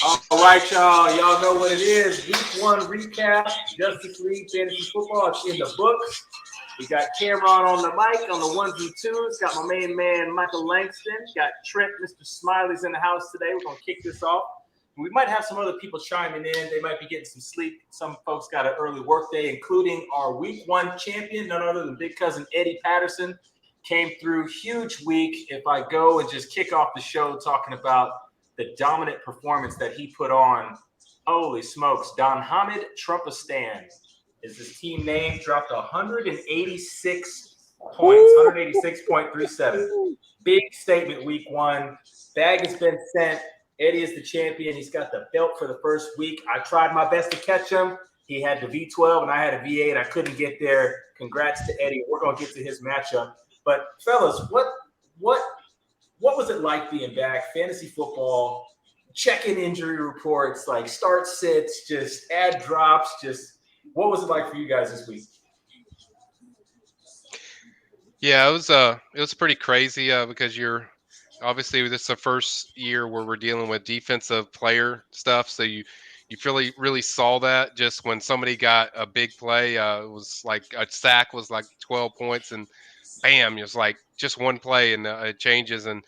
All right, y'all. Y'all know what it is. Week 1 recap. Justice League Fantasy Football. It's in the books. We got Cameron on the mic on the ones and twos. Got my main man, Michael Langston. Got Trent, Mr. Smiley's in the house today. We're going to kick this off. We might have some other people chiming in. They might be getting some sleep. Some folks got an early work day, including our Week 1 champion, none other than big cousin Eddie Patterson. Came through huge week. If I go and just kick off the show talking about the dominant performance that he put on, holy smokes, Donhammed Trumpistan is his team name, dropped 186 points, 186.37. Big statement week 1. Bag has been sent. Eddie is the champion. He's got the belt for the first week. I tried my best to catch him. He had the V12 and I had a V8. I couldn't get there. Congrats to Eddie. We're going to get to his matchup. But fellas, what was it like being back? Fantasy football, checking injury reports, like start sits, just add drops, just what was it like for you guys this week? Yeah, it was pretty crazy because you're obviously this is the first year where we're dealing with defensive player stuff, so you really saw that just when somebody got a big play. It was like a sack was like 12 points, and bam, it was like just one play, and it changes, and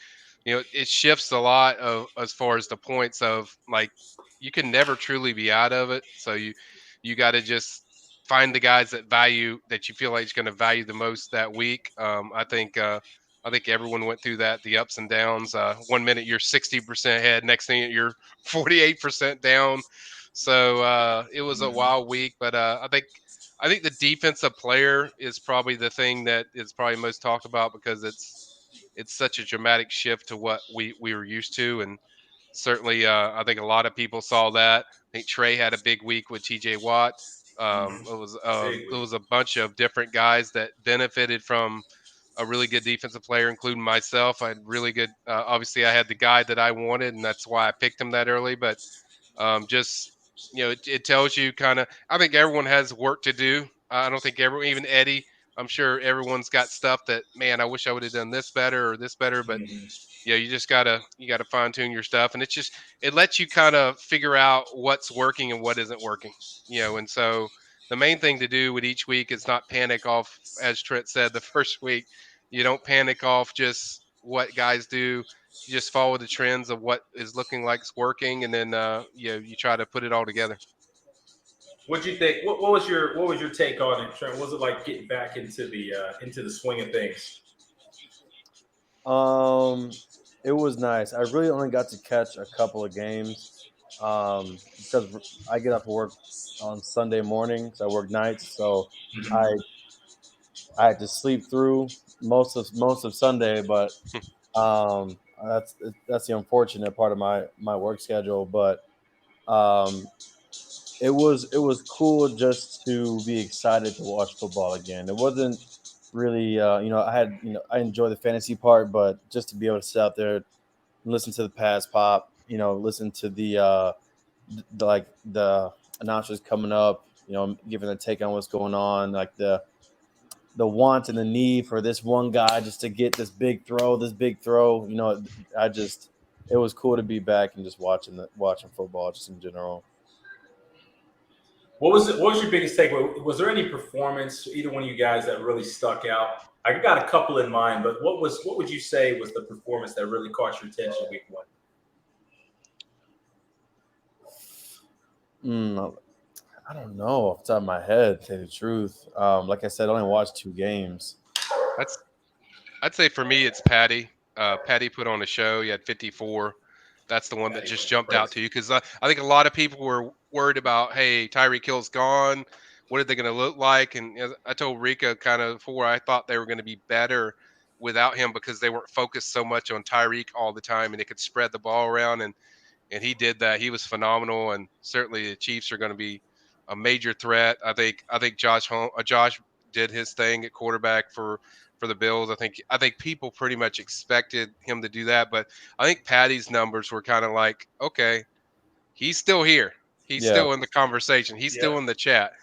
it shifts a lot of as far as the points of like you can never truly be out of it, so you got to just find the guys that you feel like is going to value the most that week. I think everyone went through that, the ups and downs. 1 minute you're 60% ahead, next thing you're 48% down. So it was a wild week, but I think the defensive player is probably the thing that is probably most talked about because it's such a dramatic shift to what we were used to, and certainly I think a lot of people saw that. I think Trey had a big week with T.J. Watt. It was a bunch of different guys that benefited from a really good defensive player, including myself. I had really good. Obviously, I had the guy that I wanted, and that's why I picked him that early. But just it tells you kind of. I think everyone has work to do. I don't think everyone, even Eddie. I'm sure everyone's got stuff that man, I wish I would have done this better or this better. But you just gotta fine tune your stuff, and it lets you kind of figure out what's working and what isn't working. And so the main thing to do with each week is not panic off, as Trent said the first week. You don't panic off just what guys do. You just follow the trends of what is looking like it's working, and then you try to put it all together. What'd you think? What was your take on it, Trent? What was it like getting back into the swing of things? Um, it was nice. I really only got to catch a couple of games because I get off work on Sunday mornings. I work nights, so I I had to sleep through most of Sunday. But um, that's the unfortunate part of my work schedule. But um, it was cool just to be excited to watch football again. It wasn't really I enjoy the fantasy part, but just to be able to sit out there and listen to the pass pop, listen to the announcers coming up, giving a take on what's going on, like the want and the need for this one guy just to get this big throw. It was cool to be back and just watching football just in general. What was your biggest takeaway? Was there any performance, either one of you guys, that really stuck out? I got a couple in mind, but what would you say was the performance that really caught your attention week 1? I don't know off the top of my head, to tell you the truth. Like I said, I only watched 2 games. That's I'd say for me it's Patty. Patty put on a show. He had 54. That's the one that just jumped out to you because I think a lot of people were worried about, hey, Tyreek Hill's gone. What are they going to look like? And as I told Rika kind of before, I thought they were going to be better without him because they weren't focused so much on Tyreek all the time and they could spread the ball around. And he did that. He was phenomenal. And certainly the Chiefs are going to be a major threat. I think Josh did his thing at quarterback for the Bills. I think people pretty much expected him to do that, but I think Patty's numbers were kind of like, okay, he's still here. He's Yeah, still in the conversation. He's still in the chat.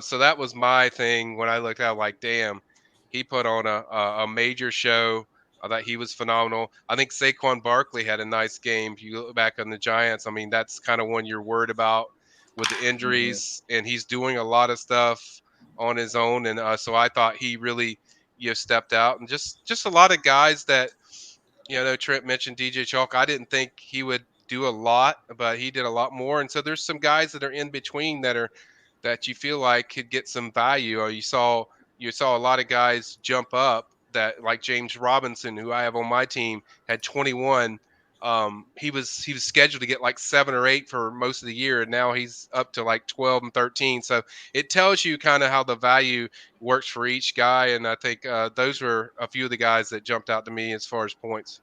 So that was my thing when I looked out. Like, damn, he put on a major show. I thought he was phenomenal. I think Saquon Barkley had a nice game. If you look back on the Giants, I mean, that's kind of one you're worried about with the injuries, and he's doing a lot of stuff on his own. And so I thought he really, stepped out, and just a lot of guys that, Trent mentioned DJ Chalk. I didn't think he would do a lot, but he did a lot more. And so there's some guys that are in between that you feel like could get some value. Or you saw a lot of guys jump up that, like James Robinson, who I have on my team, had 21. He was scheduled to get like 7 or 8 for most of the year, and now he's up to like 12 and 13. So it tells you kind of how the value works for each guy. And I think those were a few of the guys that jumped out to me as far as points.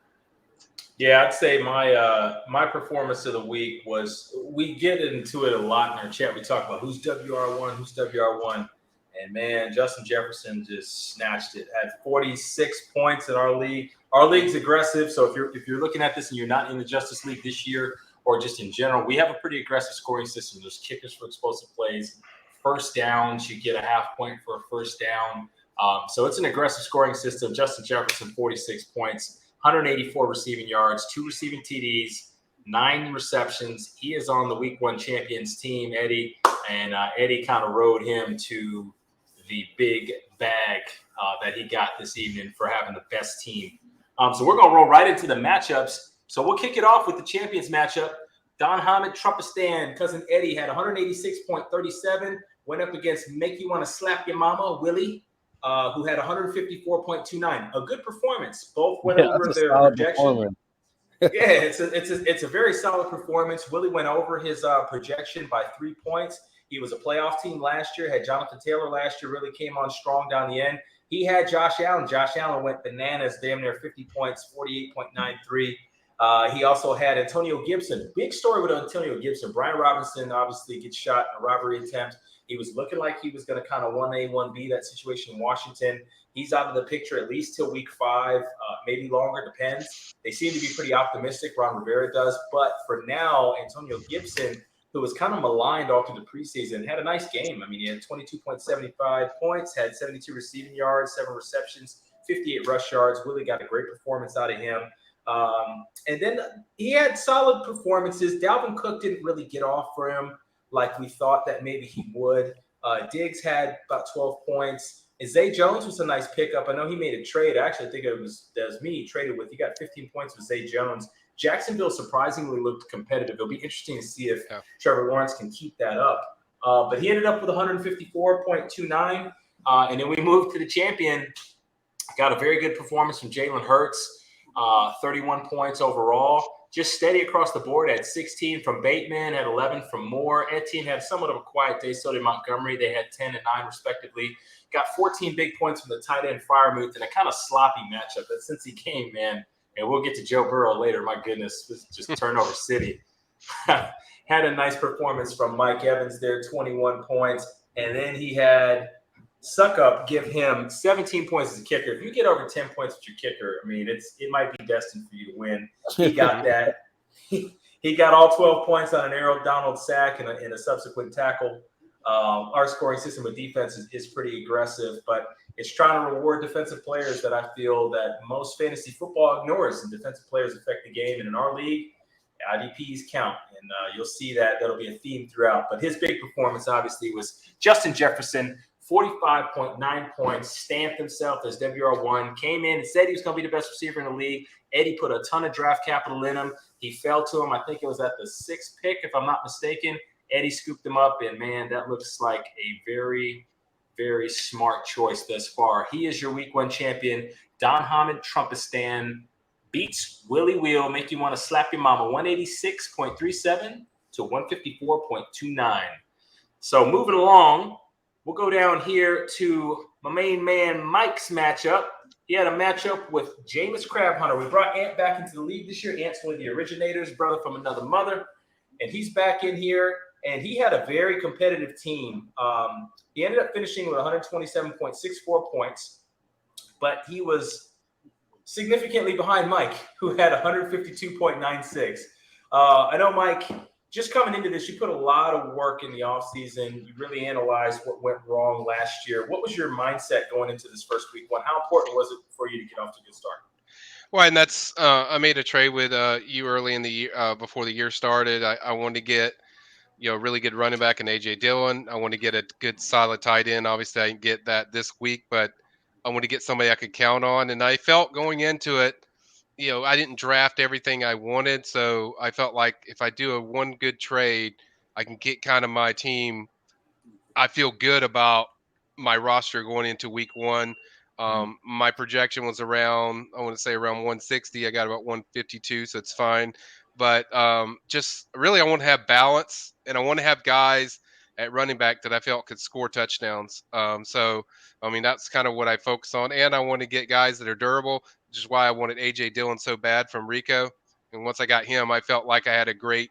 Yeah, I'd say my performance of the week was, we get into it a lot in our chat. We talk about who's WR1, and man, Justin Jefferson just snatched it. Had 46 points in our league. Our league's aggressive, so if you're looking at this and you're not in the Justice League this year or just in general, we have a pretty aggressive scoring system. There's kickers for explosive plays, first downs. You get a half point for a first down. So it's an aggressive scoring system. Justin Jefferson, 46 points. 184 receiving yards, 2 receiving TDs, 9 receptions. He is on the Week 1 champions team, Eddie, and Eddie kind of rode him to the big bag that he got this evening for having the best team. So we're going to roll right into the matchups. So we'll kick it off with the champions matchup. Donhammed, Trumpistan, cousin Eddie had 186.37, went up against Make You Want to Slap Your Mama, Willie, who had 154.29. A good performance. Both went over their projection. Yeah, it's a very solid performance. Willie went over his projection by 3 points. He was a playoff team last year, had Jonathan Taylor last year, really came on strong down the end. He had Josh Allen. Josh Allen went bananas, damn near 50 points, 48.93. He also had Antonio Gibson. Big story with Antonio Gibson. Brian Robinson obviously gets shot in a robbery attempt. He was looking like he was going to kind of 1A, 1B that situation in Washington. He's out of the picture at least till week 5, maybe longer, depends. They seem to be pretty optimistic. Ron Rivera does. But for now, Antonio Gibson, who was kind of maligned all through the preseason, had a nice game. I mean, he had 22.75 points, had 72 receiving yards, 7 receptions, 58 rush yards. Willie got a great performance out of him. And then he had solid performances. Dalvin Cook didn't really get off for him like we thought that maybe he would. Diggs had about 12 points. Zay Jones was a nice pickup. I know he made a trade. Actually, I think that was me he traded with. He got 15 points with Zay Jones. Jacksonville surprisingly looked competitive. It'll be interesting to see if Trevor Lawrence can keep that up. But he ended up with 154.29. And then we moved to the champion. Got a very good performance from Jalen Hurts, 31 points overall. Just steady across the board at 16 from Bateman, at 11 from Moore. Etienne had somewhat of a quiet day, so did Montgomery. They had 10 and 9 respectively. Got 14 big points from the tight end Freiermuth in a kind of sloppy matchup. But since he came, man, and we'll get to Joe Burrow later, my goodness, this is just turnover city. Had a nice performance from Mike Evans there, 21 points. And then he had Suckup give him 17 points as a kicker. If you get over 10 points with your kicker, I mean, it might be destined for you to win. He got that. He got all 12 points on an Aaron Donald sack and a subsequent tackle. Our scoring system with defense is pretty aggressive, but it's trying to reward defensive players that I feel that most fantasy football ignores, and defensive players affect the game. And in our league, IDPs count, and you'll see that'll be a theme throughout. But his big performance, obviously, was Justin Jefferson, 45.9 points, stamped himself as WR1, came in and said he was going to be the best receiver in the league. Eddie put a ton of draft capital in him. He fell to him. I think it was at the 6th pick, if I'm not mistaken. Eddie scooped him up, and, man, that looks like a very, very smart choice thus far. He is your Week 1 champion. Donhammed Trumpistan beats Willie Wheel, make you want to slap your mama, 186.37 to 154.29. So moving along, we'll go down here to my main man Mike's matchup. He had a matchup with Jameis Crabhunter. We brought Ant back into the league this year. Ant's one of the originators, brother from another mother. And he's back in here, and he had a very competitive team. He ended up finishing with 127.64 points, but he was significantly behind Mike, who had 152.96. I know, Mike, just coming into this, you put a lot of work in the offseason. You really analyzed what went wrong last year. What was your mindset going into this first week one? How important was it for you to get off to a good start? Well, and that's I made a trade with you early in the year before the year started. I wanted to get a really good running back in AJ Dillon. I want to get a good solid tight end. Obviously, I didn't get that this week, but I want to get somebody I could count on. And I felt going into it, I didn't draft everything I wanted, so I felt like if I do a one good trade, I can get kind of my team. I feel good about my roster going into week one. My projection was around, I want to say around 160. I got about 152, so it's fine. But just really, I want to have balance, and I want to have guys at running back that I felt could score touchdowns. So, I mean, that's kind of what I focus on. And I want to get guys that are durable, which is why I wanted A.J. Dillon so bad from Rico. And once I got him, I felt like I had a great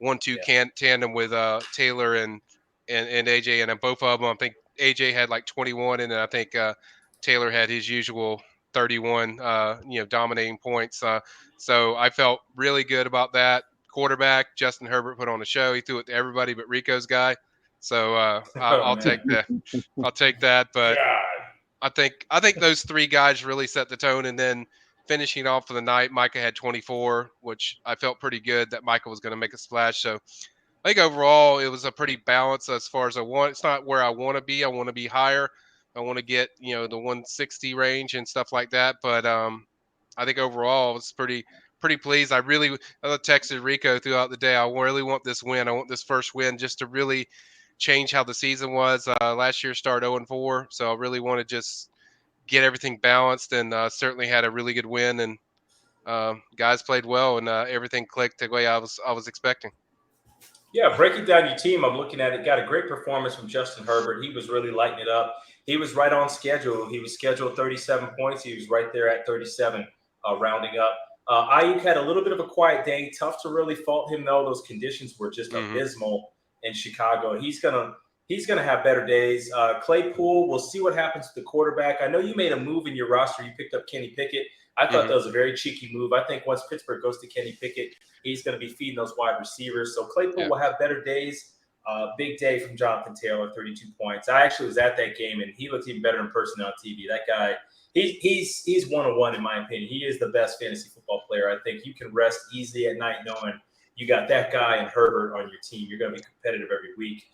1-2 tandem with Taylor and AJ, and both of them, I think AJ had like 21, and then I think Taylor had his usual 31, dominating points. So I felt really good about that. Quarterback Justin Herbert put on a show. He threw it to everybody but Rico's guy. So I'll take that. I'll take that. But I think those three guys really set the tone, and then finishing off for the night, Micah had 24, which I felt pretty good that Micah was going to make a splash. So I think overall it was a pretty balanced as far as I want. It's not where I want to be. I want to be higher. I want to get the 160 range and stuff like that. But I think overall I was pretty pleased. I texted Rico throughout the day. I really want this win. I want this first win just to really change how the season was. Last year started 0-4, so I really want to just get everything balanced, and certainly had a really good win, and guys played well, and everything clicked the way I was expecting. Yeah, breaking down your team, I'm looking at it. Got a great performance from Justin Herbert. He was really lighting it up. He was right on schedule. He was scheduled 37 points. He was right there at 37, rounding up. Ayuk had a little bit of a quiet day. Tough to really fault him, though. Those conditions were just abysmal in Chicago. He's gonna have better days. Claypool, we'll see what happens to the quarterback. I know you made a move in your roster. You picked up Kenny Pickett. I thought that was a very cheeky move. I think once Pittsburgh goes to Kenny Pickett, he's going to be feeding those wide receivers. So Claypool will have better days. Big day from Jonathan Taylor, 32 points. I actually was at that game, and he looked even better in person on TV. That guy, he's 101 in my opinion. He is the best fantasy football player. I think you can rest easy at night knowing you got that guy and Herbert on your team. You're going to be competitive every week.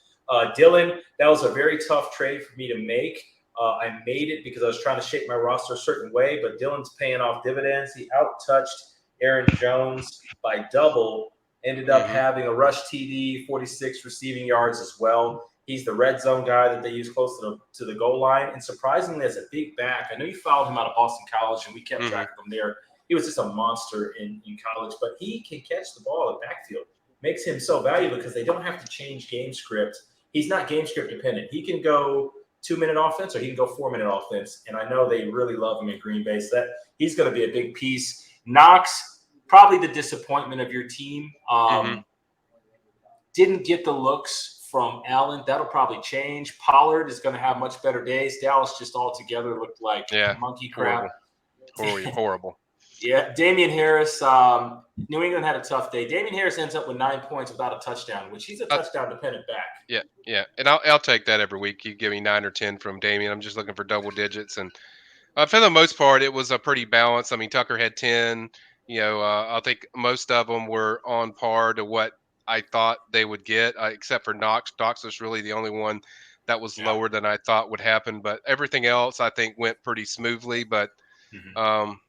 Dillon, that was a very tough trade for me to make. I made it because I was trying to shape my roster a certain way, but Dillon's paying off dividends. He out-touched Aaron Jones by double, ended up having a rush TD, 46 receiving yards as well. He's the red zone guy that they use close to the goal line. And surprisingly, as a big back, I know you followed him out of Boston College, and we kept track of him there. He was just a monster in college, but he can catch the ball in the backfield. Makes him so valuable because they don't have to change game script. He's not game script dependent. He can go 2-minute offense or he can go 4-minute offense. And I know they really love him in Green Bay. So that he's going to be a big piece. Knox, probably the disappointment of your team. Didn't get the looks from Allen. That'll probably change. Pollard is going to have much better days. Dallas just altogether looked like monkey crap. Horrible. Yeah, Damien Harris, New England had a tough day. Damien Harris ends up with 9 points without a touchdown, which he's a touchdown-dependent back. Yeah, and I'll take that every week. You give me 9 or 10 from Damien. I'm just looking for double digits, and for the most part, it was a pretty balanced. I mean, Tucker had 10. I think most of them were on par to what I thought they would get, except for Knox. Knox was really the only one that was lower than I thought would happen, but everything else I think went pretty smoothly. But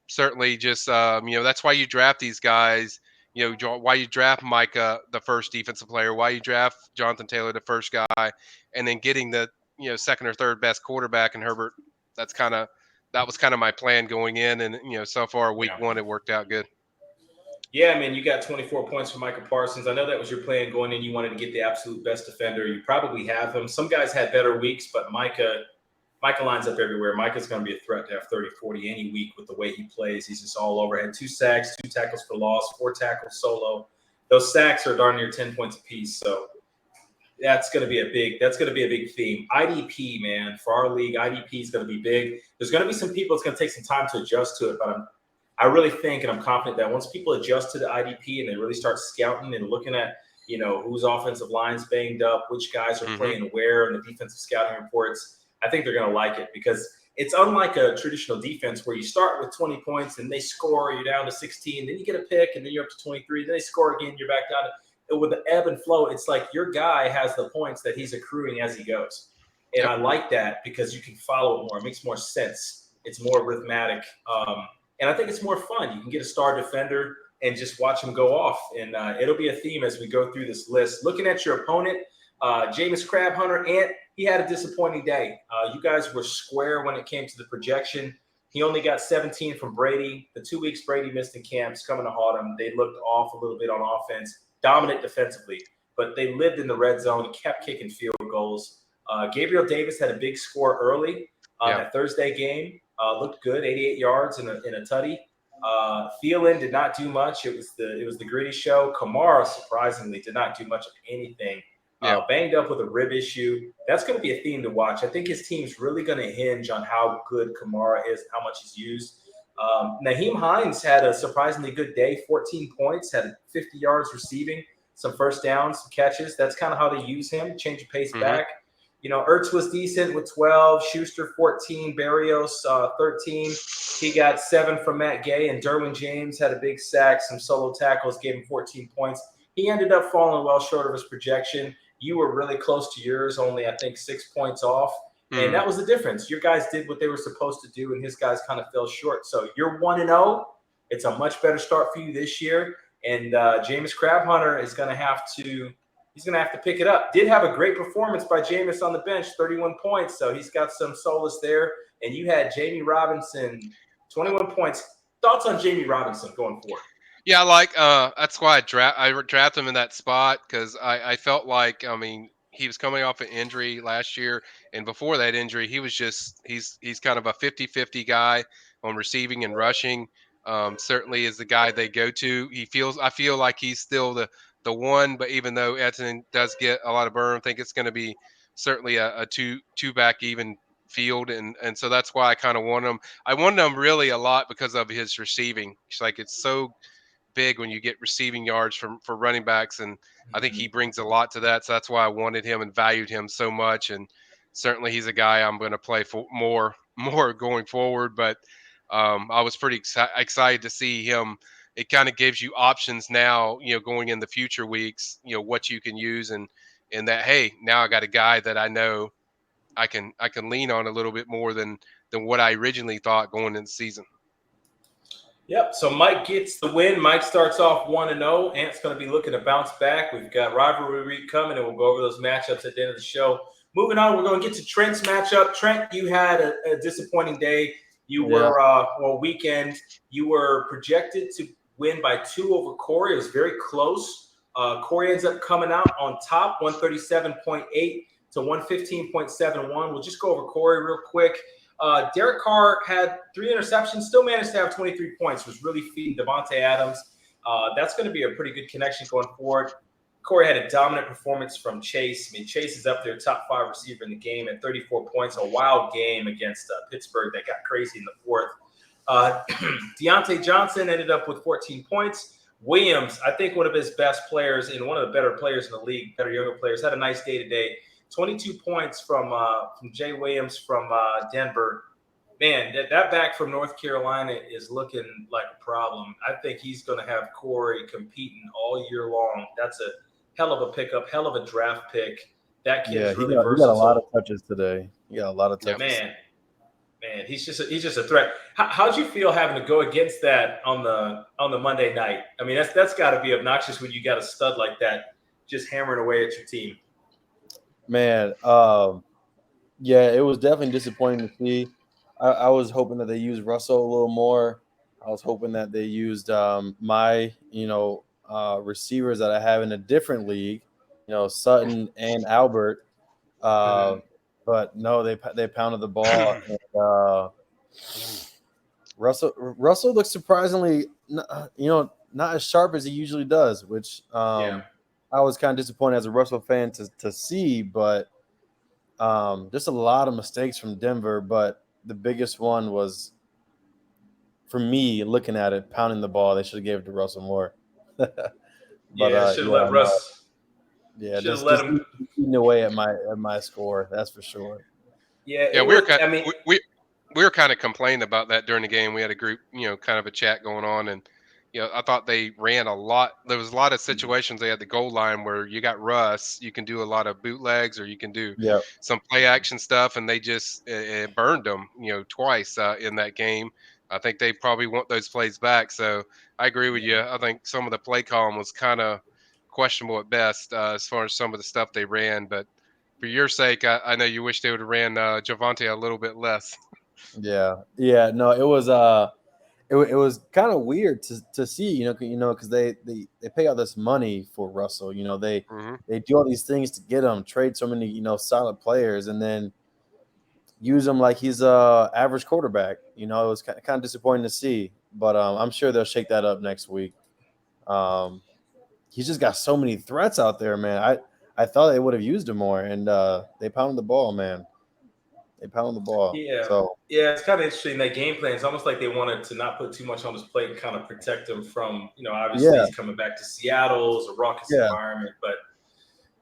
certainly just, that's why you draft these guys, why you draft Micah, the first defensive player, why you draft Jonathan Taylor, the first guy, and then getting the, second or third best quarterback in Herbert. That was kind of my plan going in. And, so far week one, it worked out good. Yeah, man, you got 24 points from Micah Parsons. I know that was your plan going in. You wanted to get the absolute best defender. You probably have him. Some guys had better weeks, but Micah lines up everywhere. Micah's going to be a threat to have 30, 40 any week with the way he plays. He's just all over. Had 2 sacks, 2 tackles for loss, 4 tackles solo. Those sacks are darn near 10 points apiece. So that's going to be a big theme. IDP, man, for our league, IDP is going to be big. There's going to be some people it's going to take some time to adjust to it, but I really think and I'm confident that once people adjust to the IDP and they really start scouting and looking at, whose offensive line's banged up, which guys are playing where in the defensive scouting reports, I think they're going to like it because It's unlike a traditional defense where you start with 20 points and they score, you're down to 16, then you get a pick, and then you're up to 23, then they score again, you're back down to, with the ebb and flow. It's like your guy has the points that he's accruing as he goes. And I like that because you can follow it more. It makes more sense. It's more arithmetic. And I think it's more fun. You can get a star defender and just watch him go off. And it'll be a theme as we go through this list. Looking at your opponent, Jameis Crabhunter, he had a disappointing day. You guys were square when it came to the projection. He only got 17 from Brady. The 2 weeks Brady missed in camps coming to Autumn, they looked off a little bit on offense, dominant defensively, but they lived in the red zone, kept kicking field goals. Gabriel Davis had a big score early that Thursday game. Looked good, 88 yards in a tutty. Thielen did not do much. It was the gritty show. Kamara surprisingly did not do much of anything. Banged up with a rib issue. That's going to be a theme to watch. I think his team's really going to hinge on how good Kamara is, how much he's used. Naheem Hines had a surprisingly good day, 14 points, had 50 yards receiving, some first downs, some catches. That's kind of how they use him, change of pace back. Ertz was decent with 12, Schuster 14, Berrios 13. He got 7 from Matt Gay, and Derwin James had a big sack, some solo tackles, gave him 14 points. He ended up falling well short of his projection. You were really close to yours, only I think 6 points off. And that was the difference. Your guys did what they were supposed to do, and his guys kind of fell short. So you're 1-0. It's a much better start for you this year. And Jameis Crabhunter is going to have to pick it up. Did have a great performance by Jameis on the bench, 31 points. So he's got some solace there. And you had Jamie Robinson, 21 points. Thoughts on Jamie Robinson going forward? Yeah, that's why I drafted him in that spot because I felt like, he was coming off an injury last year, and before that injury, he was he's kind of a 50-50 guy on receiving and rushing. Certainly is the guy they go to. I feel like he's still the one, but even though Edson does get a lot of burn, I think it's going to be certainly a two back even field, and so that's why I kind of want him. I wanted him really a lot because of his receiving. It's so big when you get receiving yards for running backs, and I think he brings a lot to that. So that's why I wanted him and valued him so much. And certainly he's a guy I'm going to play for more going forward. But I was pretty excited to see him. It kind of gives you options now, going in the future weeks, what you can use, and that, hey, now I got a guy that I know I can lean on a little bit more than what I originally thought going into the season. Yep. So Mike gets the win. Mike starts off 1-0. Ant's going to be looking to bounce back. We've got rivalry week coming, and we'll go over those matchups at the end of the show. Moving on, we're going to get to Trent's matchup. Trent, you had a disappointing day. You were weekend. You were projected to win by 2 over Corey. It was very close. Corey ends up coming out on top, 137.8 to 115.71. We'll just go over Corey real quick. Derek Carr had 3 interceptions, still managed to have 23 points, was really feeding Devontae Adams. That's going to be a pretty good connection going forward. Corey had a dominant performance from Chase. Chase is up there, top 5 receiver in the game at 34 points. A wild game against Pittsburgh that got crazy in the 4th. Deontay Johnson ended up with 14 points. Williams, I think one of his best players and one of the better players in the league, better younger players, had a nice day today. 22 points from Jay Williams from Denver. Man, that back from North Carolina is looking like a problem. I think he's going to have Corey competing all year long. That's a hell of a pickup, hell of a draft pick. That kid's really versatile. He got a lot of touches today. He got a lot of touches. Man, he's just a threat. How'd you feel having to go against that on the Monday night? That's got to be obnoxious when you got a stud like that just hammering away at your team. Man, it was definitely disappointing to see. I was hoping that they used Russell a little more. I was hoping that they used my receivers that I have in a different league, Sutton and Albert. But no, they pounded the ball. And, Russell looks surprisingly, not as sharp as he usually does, which I was kind of disappointed as a Russell fan to see, but just a lot of mistakes from Denver. But the biggest one was, for me, looking at it, pounding the ball. They should have gave it to Russell more. Should have let Russ. Just him eating away at my score. That's for sure. We we were kind of complaining about that during the game. We had a group, kind of a chat going on, and I thought they ran a lot. There was a lot of situations they had the goal line where you got Russ, you can do a lot of bootlegs, or you can do Yeah. some play action stuff, and they just burned them, twice in that game. I think they probably want those plays back. So I agree with you. I think some of the play calling was kind of questionable at best as far as some of the stuff they ran. But for your sake, I know you wish they would have ran Javonte a little bit less. Yeah. No, it was it was kind of weird to see, because they pay all this money for Russell. Hmm. They do all these things to get him, trade so many solid players, and then use him like he's a average quarterback. It was kind of disappointing to see, but I'm sure they'll shake that up next week. He's just got so many threats out there, man. I thought they would have used him more, and they pounded the ball, man. They pounded the ball. Yeah. So Yeah, it's kind of interesting. That game plan, it's almost like they wanted to not put too much on his plate and kind of protect him from, obviously yeah, he's coming back to Seattle. It's a raucous yeah, environment. But,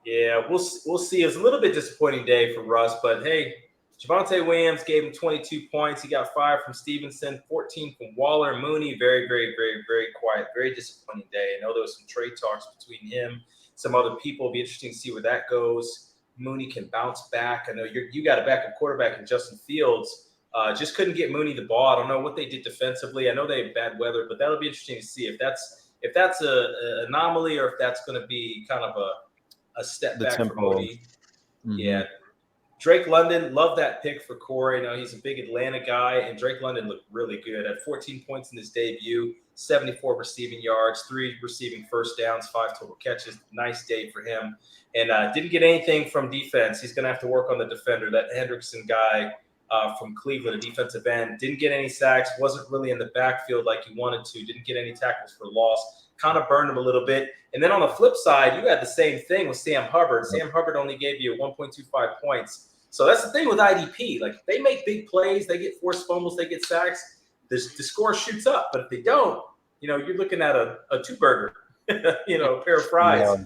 yeah, we'll see. It was a little bit disappointing day for Russ. But, hey, Javonte Williams gave him 22 points. He got 5 from Stevenson, 14 from Waller. Mooney, very, very, very, very quiet. Very disappointing day. I know there was some trade talks between him, some other people. It'll be interesting to see where that goes. Mooney can bounce back. I know you got a backup quarterback in Justin Fields. Just couldn't get Mooney the ball. I don't know what they did defensively. I know they have bad weather, but that'll be interesting to see if that's a anomaly or if that's going to be kind of a step the back tempo. for Mooney. Mm-hmm. Yeah. Drake London, love that pick for Corey. He's a big Atlanta guy, and Drake London looked really good. Had 14 points in his debut, 74 receiving yards, 3 receiving first downs, 5 total catches. Nice day for him. And didn't get anything from defense. He's going to have to work on the defender. That Hendrickson guy from Cleveland, a defensive end, didn't get any sacks, wasn't really in the backfield like he wanted to, didn't get any tackles for loss, kind of burned him a little bit. And then on the flip side, you had the same thing with Sam Hubbard. Sam Hubbard only gave you 1.25 points. So that's the thing with IDP. Like, if they make big plays, they get forced fumbles, they get sacks, the score shoots up. But if they don't, you're looking at a two-burger, a pair of fries.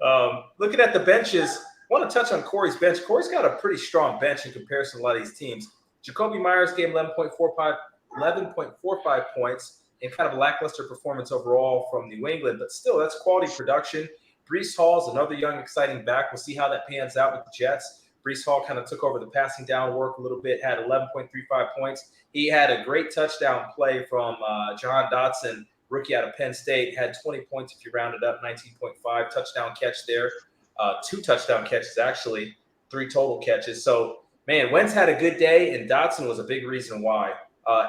Yeah. Looking at the benches, I want to touch on Corey's bench. Corey's got a pretty strong bench in comparison to a lot of these teams. Jacoby Myers gave 11.45 points and kind of a lackluster performance overall from New England. But still, that's quality production. Breece Hall's another young, exciting back. We'll see how that pans out with the Jets. Breece Hall kind of took over the passing down work a little bit, had 11.35 points. He had a great touchdown play from Jahan Dotson, rookie out of Penn State, had 20 points if you round it up, 19.5 touchdown catch there. 2 touchdown catches, actually, 3 total catches. So, man, Wentz had a good day, and Dotson was a big reason why.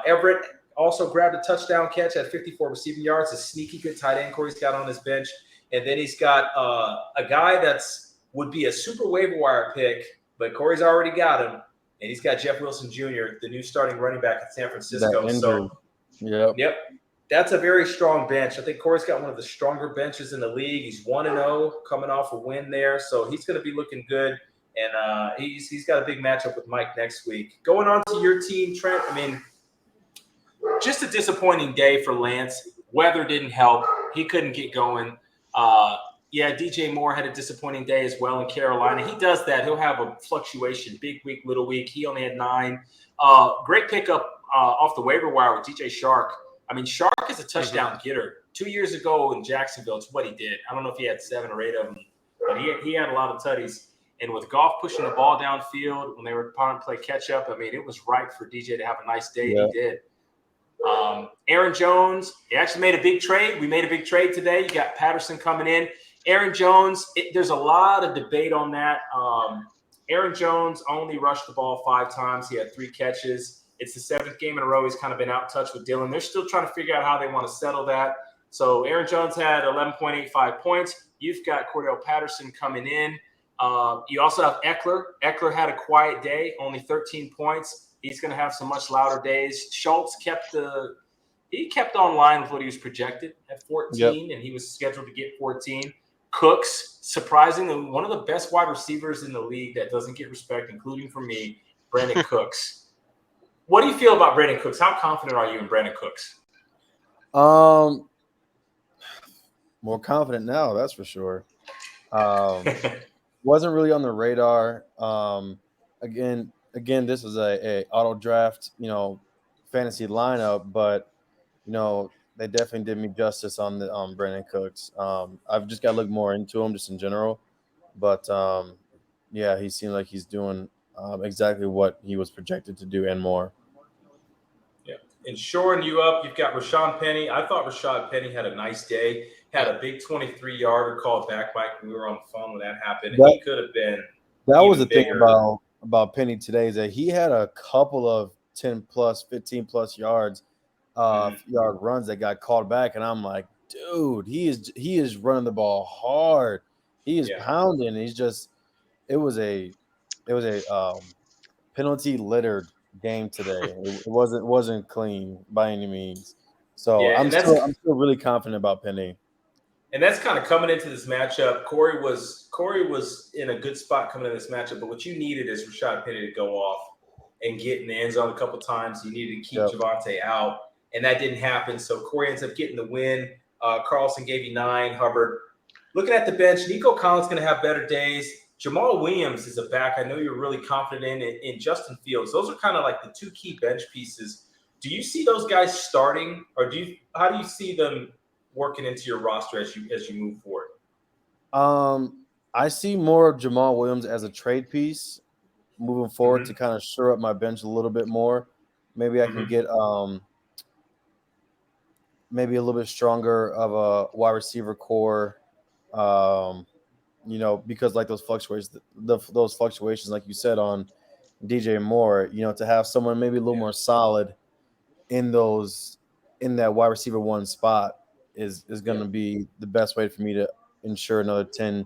Everett also grabbed a touchdown catch at 54 receiving yards, a sneaky good tight end Corey's got on his bench. And then he's got a guy would be a super waiver wire pick, but Corey's already got him, and he's got Jeff Wilson Jr., the new starting running back in San Francisco. So, yep, that's a very strong bench. I think Corey's got one of the stronger benches in the league. He's 1-0, coming off a win there, so he's going to be looking good. And he's got a big matchup with Mike next week. Going on to your team, Trent. I mean, just a disappointing day for Lance. Weather didn't help. He couldn't get going. Yeah, DJ Moore had a disappointing day as well in Carolina. He does that. He'll have a fluctuation, big week, little week. He only had 9. Great pickup off the waiver wire with DJ Shark. I mean, Shark is a touchdown getter. 2 years ago in Jacksonville, it's what he did. I don't know if he had 7 or 8 of them, but he had a lot of tutties. And with Goff pushing the ball downfield when they were trying to play catch-up, I mean, it was right for DJ to have a nice day, and he did. Aaron Jones, he actually made a big trade. We made a big trade today. You got Patterson coming in. Aaron Jones, there's a lot of debate on that. Aaron Jones only rushed the ball 5 times. He had 3 catches. It's the 7th game in a row he's kind of been out of touch with Dylan. They're still trying to figure out how they want to settle that. So Aaron Jones had 11.85 points. You've got Cordell Patterson coming in. You also have Eckler. Eckler had a quiet day, only 13 points. He's going to have some much louder days. Schultz kept on line with what he was projected at 14, and he was scheduled to get 14. Cooks, surprisingly, one of the best wide receivers in the league that doesn't get respect, including from me, Brandon Cooks. What do you feel about Brandon Cooks? How confident are you in Brandon Cooks? More confident now, that's for sure. Wasn't really on the radar. Again, again, this is a auto draft, fantasy lineup, but they definitely did me justice on the Brandon Cooks. I've just got to look more into him just in general, but yeah, he seems like he's doing exactly what he was projected to do and more. Yeah. And shoring you up, you've got Rashaan Penny. I thought Rashaan Penny had a nice day. Had a big 23-yarder called back, Mike. We were on the phone when that happened, and he could have been that even was the bigger. thing about Penny today is that he had a couple of 10 plus, 15 plus yards, yard runs that got called back, and I'm like, dude, he is running the ball hard. He is pounding. He's just it was a penalty littered game today. It wasn't clean by any means. So I'm still really confident about Penny. And that's kind of coming into this matchup. Corey was in a good spot coming into this matchup, but what you needed is Rashaan Penny to go off and get in the end zone a couple times. You needed to keep Javonte out, and that didn't happen. So Corey ends up getting the win. Carlson gave you 9. Hubbard. Looking at the bench, Nico Collins going to have better days. Jamal Williams is a back I know you're really confident in Justin Fields. Those are kind of like the two key bench pieces. Do you see those guys starting, or how do you see them working into your roster as you move forward? I see more of Jamal Williams as a trade piece moving forward to kind of shore up my bench a little bit more. Maybe I can get maybe a little bit stronger of a wide receiver core. Because like those fluctuations, like you said on DJ Moore, to have someone maybe a little more solid in that wide receiver 1 spot is going to be the best way for me to ensure another 10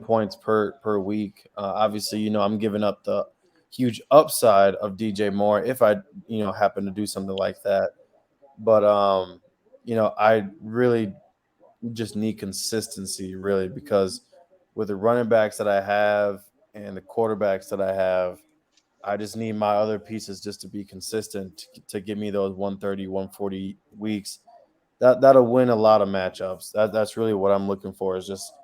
points per week. Obviously, I'm giving up the huge upside of DJ Moore if I, happen to do something like that. But, I really just need consistency, really, because with the running backs that I have and the quarterbacks that I have, I just need my other pieces just to be consistent to give me those 130, 140 weeks. That'll win a lot of matchups. That's really what I'm looking for, is just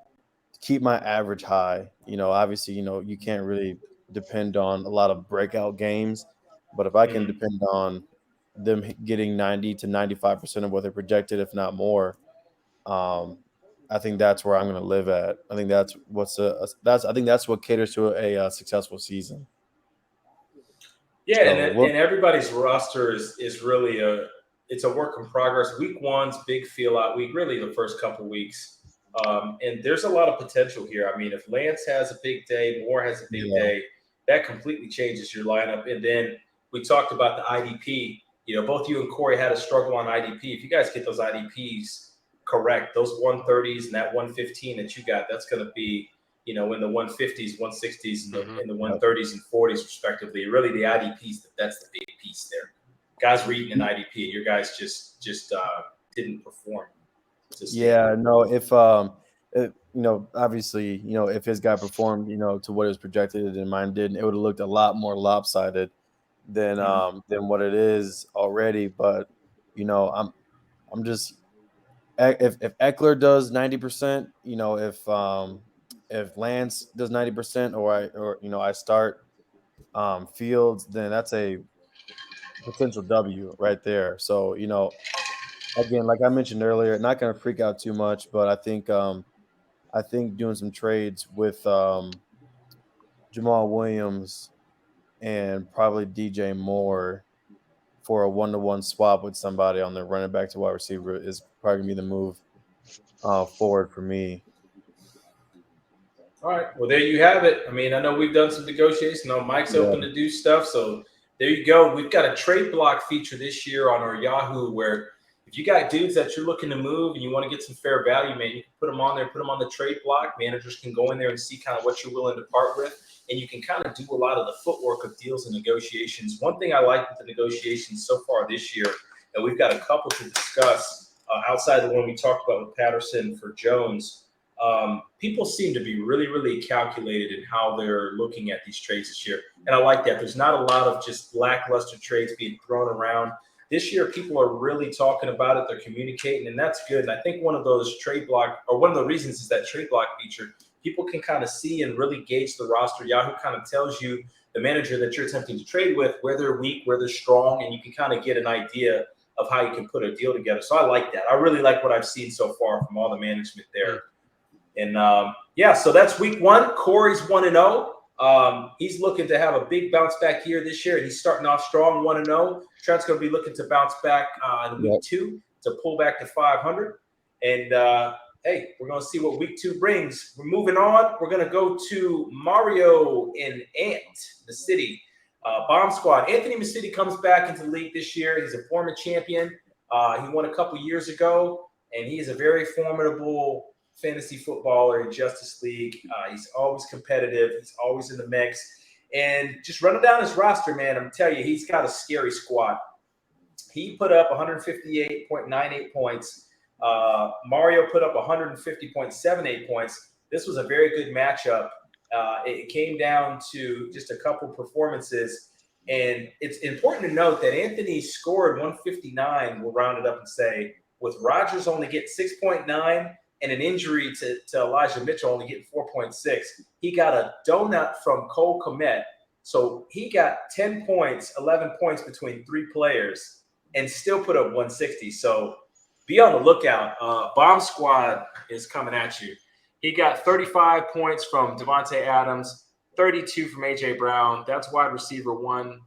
keep my average high. Obviously, you can't really depend on a lot of breakout games, but if I can depend on them getting 90 to 95% of what they're projected, if not more, I think that's where I'm going to live at. I think that's what caters to a successful season. Yeah, so, and everybody's roster is really it's a work in progress. Week 1's big feel out week, really the first couple weeks. And there's a lot of potential here. I mean, if Lance has a big day, Moore has a big day, that completely changes your lineup. And then we talked about the IDP. Both you and Corey had a struggle on IDP. If you guys get those IDPs correct, those 130s and that 115 that you got, that's going to be, in the 150s, 160s, and the 130s and 40s, respectively. Really, the IDPs, that's the big piece there. Guys were eating an IDP. Your guys just didn't perform. If obviously, if his guy performed, to what it was projected and mine didn't, it would have looked a lot more lopsided than what it is already. But I'm just, if Eckler does 90%, if Lance does 90%, or I start Fields, then that's a potential W right there. So again, like I mentioned earlier, not going to freak out too much, but I think doing some trades with Jamal Williams and probably DJ Moore for a 1-to-1 swap with somebody on the running back to wide receiver is probably going to be the move forward for me. All right. Well, there you have it. I mean, I know we've done some negotiation. I know Mike's open to do stuff. So there you go. We've got a trade block feature this year on our Yahoo where if you got dudes that you're looking to move and you want to get some fair value, man, you can put them on there, put them on the trade block. Managers can go in there and see kind of what you're willing to part with. And you can kind of do a lot of the footwork of deals and negotiations. One thing I like with the negotiations so far this year, and we've got a couple to discuss outside the one we talked about with Patterson for Jones, people seem to be really, really calculated in how they're looking at these trades this year. And I like that. There's not a lot of just lackluster trades being thrown around. This year, people are really talking about it. They're communicating, and that's good. And I think one of those trade block, or one of the reasons is that trade block feature, people can kind of see and really gauge the roster. Yahoo kind of tells you the manager that you're attempting to trade with, where they're weak, where they're strong, and you can kind of get an idea of how you can put a deal together. So I like that. I really like what I've seen so far from all the management there. And so that's week 1. Corey's 1-0. He's looking to have a big bounce back year this year, and he's starting off strong, 1-0. Trent's going to be looking to bounce back in week 2 to pull back to 500. And hey, we're going to see what week 2 brings. We're moving on. We're going to go to Mario in the city. Bomb Squad. Anthony Mussidi comes back into the league this year. He's a former champion. He won a couple years ago, and he is a very formidable fantasy footballer in Justice League. He's always competitive. He's always in the mix. And just running down his roster, man, I'm telling you, he's got a scary squad. He put up 158.98 points. Mario put up 150.78 points. This was a very good matchup. It came down to just a couple performances. And it's important to note that Anthony scored 159, we'll round it up and say, with Rodgers only getting 6.9 and an injury to Elijah Mitchell only getting 4.6. He got a donut from Cole Kmet. So he got 10 points, 11 points between 3 players and still put up 160. So be on the lookout. Bomb Squad is coming at you. He got 35 points from Devontae Adams, 32 from A.J. Brown. That's wide receiver 1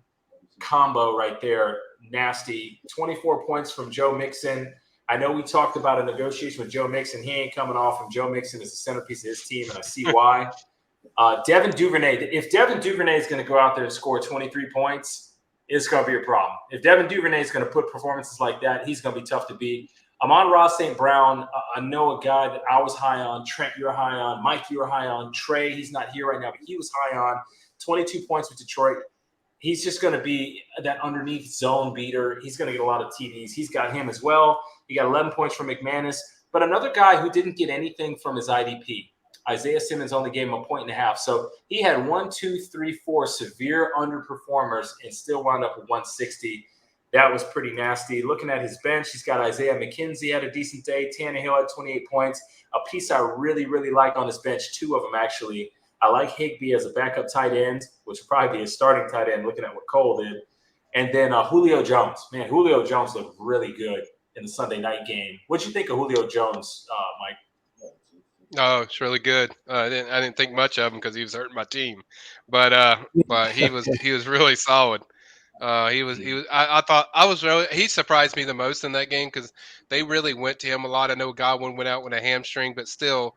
combo right there. Nasty. 24 points from Joe Mixon. I know we talked about a negotiation with Joe Mixon. He ain't coming off, and Joe Mixon is the centerpiece of his team, and I see why. Devin Duvernay. If Devin Duvernay is going to go out there and score 23 points, it's going to be a problem. If Devin Duvernay is going to put performances like that, he's going to be tough to beat. Amon-Ra St. Brown, I know a guy that I was high on. Trent, you're high on. Mike, you're high on. Trey, he's not here right now, but he was high on. 22 points with Detroit. He's just going to be that underneath zone beater. He's going to get a lot of TDs. He's got him as well. He got 11 points from McManus. But another guy who didn't get anything from his IDP, Isaiah Simmons only gave him 1.5 points. So he had 1, 2, 3, 4 severe underperformers and still wound up with 160. That was pretty nasty. Looking at his bench, he's got Isaiah McKenzie had a decent day. Tannehill had 28 points. A piece I really, really like on his bench, 2 of them actually. I like Higbee as a backup tight end, which would probably be a starting tight end looking at what Cole did. And then Julio Jones. Man, Julio Jones looked really good in the Sunday night game. What'd you think of Julio Jones, Mike? Oh, it's really good. I didn't think much of him because he was hurting my team, but he was really solid. I thought he surprised me the most in that game because they really went to him a lot. I know Godwin went out with a hamstring, but still,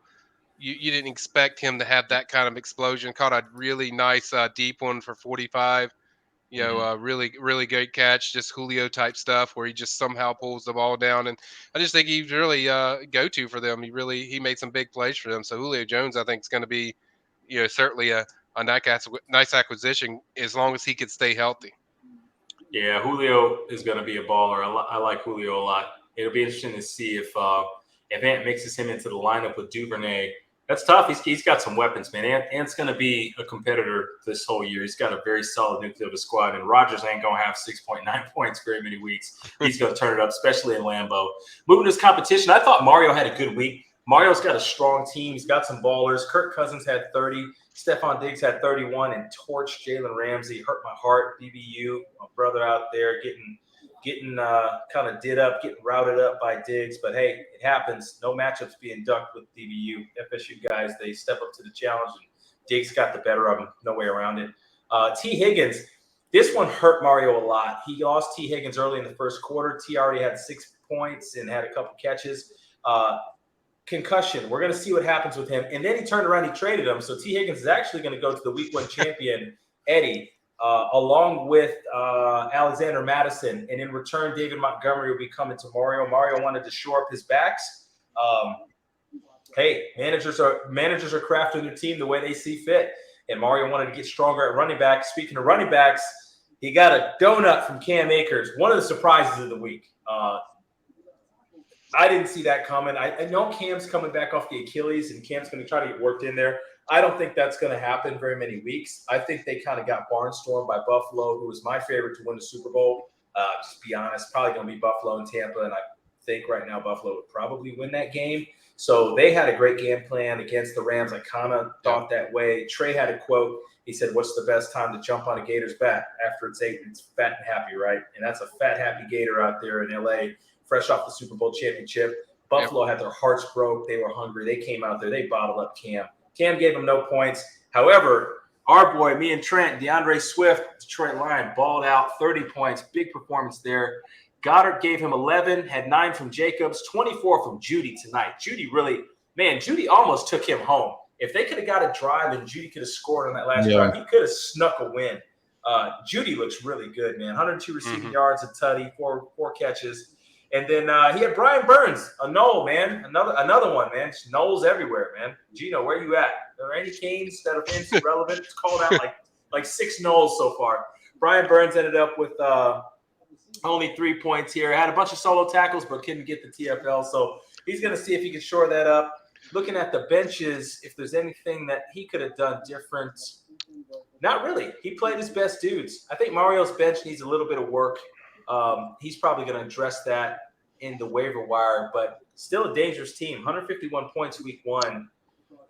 you didn't expect him to have that kind of explosion. Caught a really nice deep one for 45. Really, really great catch, just Julio type stuff where he just somehow pulls the ball down. And I just think he's really go-to for them. He made some big plays for them. So Julio Jones, I think, is going to be, certainly a nice acquisition as long as he could stay healthy. Yeah, Julio is going to be a baller. I like Julio a lot. It'll be interesting to see if Ant mixes him into the lineup with Duvernay. That's tough. He's got some weapons, man. Ant's going to be a competitor this whole year. He's got a very solid nucleus of a squad, and Rodgers ain't going to have 6.9 points very many weeks. He's going to turn it up, especially in Lambeau. Moving to his competition, I thought Mario had a good week. Mario's got a strong team. He's got some ballers. Kirk Cousins had 30. Stephon Diggs had 31 and torched Jalen Ramsey. Hurt my heart. BBU, my brother out there getting kind of did up, getting routed up by Diggs. But, hey, it happens. No matchups being ducked with DBU. FSU guys, they step up to the challenge, and Diggs got the better of him. No way around it. T. Higgins, this one hurt Mario a lot. He lost T. Higgins early in the first quarter. T already had 6 points and had a couple catches. Concussion. We're going to see what happens with him. And then he turned around, he traded him. So T. Higgins is actually going to go to the week 1 champion, Eddie. Along with Alexander Madison. And in return, David Montgomery will be coming to Mario. Mario wanted to shore up his backs. Hey, managers are crafting their team the way they see fit. And Mario wanted to get stronger at running back. Speaking of running backs, he got a donut from Cam Akers. One of the surprises of the week. I didn't see that coming. I know Cam's coming back off the Achilles, and Cam's going to try to get worked in there. I don't think that's going to happen very many weeks. I think they kind of got barnstormed by Buffalo, who was my favorite to win the Super Bowl. Just be honest, probably going to be Buffalo and Tampa, and I think right now Buffalo would probably win that game. So they had a great game plan against the Rams. I kind of thought that way. Trey had a quote. He said, "What's the best time to jump on a Gator's back? After it's 8, it's fat and happy, right?" And that's a fat, happy Gator out there in LA, fresh off the Super Bowl championship. Buffalo had their hearts broke. They were hungry. They came out there. They bottled up Cam. Cam gave them no points. However, our boy, me and Trent, DeAndre Swift, Detroit Lion, balled out 30 points. Big performance there. Goddard gave him 11, had 9 from Jacobs, 24 from Judy tonight. Judy almost took him home. If they could have got a drive and Judy could have scored on that last drive, he could have snuck a win. Judy looks really good, man. 102 receiving yards, a tutty, four catches. And then he had Brian Burns, a Knoll, man. Another one, man. Knolls everywhere, man. Gino, where you at? Are there any Canes that are fantasy relevant? It's called out like 6 Knolls so far. Brian Burns ended up with only 3 points here. Had a bunch of solo tackles, but couldn't get the TFL. So he's going to see if he can shore that up. Looking at the benches, if there's anything that he could have done different, not really. He played his best dudes. I think Mario's bench needs a little bit of work. He's probably going to address that in the waiver wire, but still a dangerous team. 151 points week 1.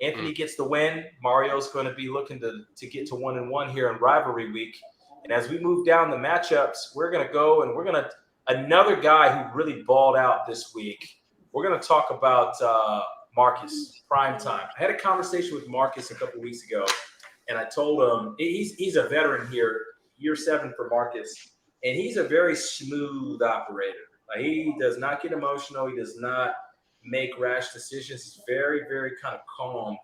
Anthony gets the win. Mario's going to be looking to get to 1-1 here in rivalry week. And as we move down the matchups, we're going to go and another guy who really balled out this week. We're going to talk about Marcus, prime time. I had a conversation with Marcus a couple weeks ago, and I told him he's a veteran here, year 7 for Marcus, and he's a very smooth operator. Like, he does not get emotional. He does not make rash decisions. He's very, very kind of calm.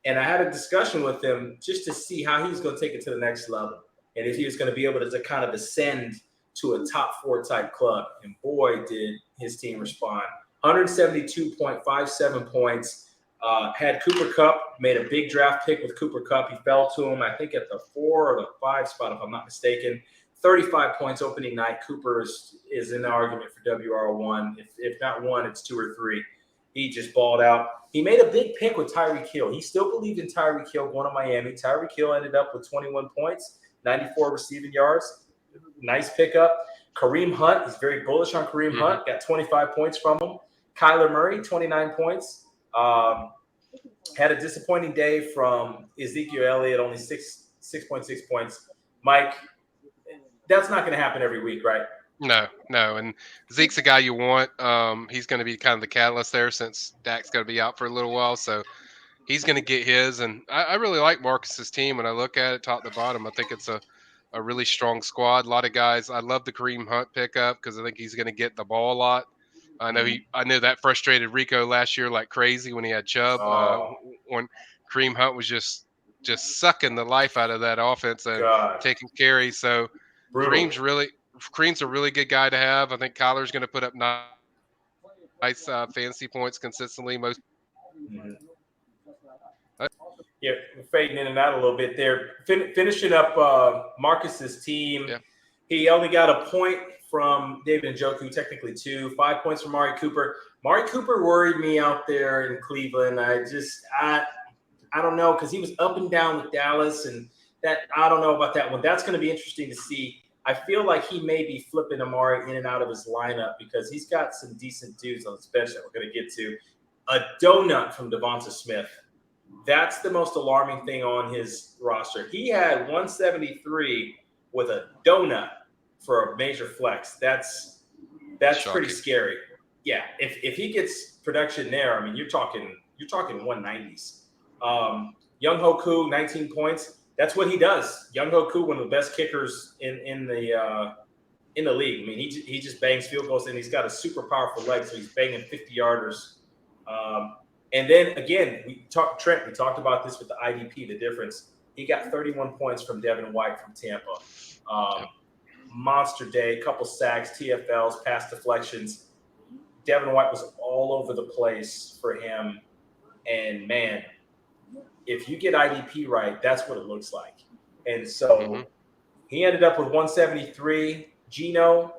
And I had a discussion with him just to see how he was going to take it to the next level, and if he was going to be able to kind of ascend to a top 4 type club. And boy, did his team respond. 172.57 points. Had Cooper Kupp, made a big draft pick with Cooper Kupp. He fell to him, I think, at the 4 or the 5 spot, if I'm not mistaken. 35 points opening night. Cooper is in the argument for WR1. If not 1, it's 2 or 3. He just balled out. He made a big pick with Tyreek Hill. He still believed in Tyreek Hill going to Miami. Tyreek Hill ended up with 21 points, 94 receiving yards. Nice pickup. Kareem Hunt, he's very bullish on Kareem Hunt. Got 25 points from him. Kyler Murray, 29 points. Had a disappointing day from Ezekiel Elliott, only 6.6 points. Mike, that's not going to happen every week, right? No. And Zeke's a guy you want. He's going to be kind of the catalyst there since Dak's going to be out for a little while. So he's going to get his. And I really like Marcus's team. When I look at it top to bottom, I think it's a really strong squad. A lot of guys. I love the Kareem Hunt pickup because I think he's going to get the ball a lot. I know that frustrated Rico last year like crazy when he had Chubb. When Kareem Hunt was just sucking the life out of that offense and taking carries. So Kareem's a really good guy to have. I think Kyler's going to put up nice fantasy points consistently. Yeah, we're fading in and out a little bit there. Finishing up Marcus's team. Yeah. He only got a point from David Njoku, technically 2. 5 points from Mari Cooper. Mari Cooper worried me out there in Cleveland. I don't know, because he was up and down with Dallas, and that I don't know about that one. That's going to be interesting to see. I feel like he may be flipping Amari in and out of his lineup because he's got some decent dudes on his bench that we're going to get to. A donut from Devonta Smith. That's the most alarming thing on his roster. He had 173 with a donut for a major flex. That's pretty scary. Yeah, if he gets production there, I mean, you're talking 190s. Young Hoku, 19 points. That's what he does. Young Hoku, one of the best kickers in the league. I mean, he just bangs field goals, and he's got a super powerful leg, so he's banging 50-yarders. And then again, we talked about this with the IDP, the difference. He got 31 points from Devin White from Tampa. Monster day, couple sacks, TFLs, pass deflections. Devin White was all over the place for him. And man, if you get IDP right, that's what it looks like. And so he ended up with 173. Gino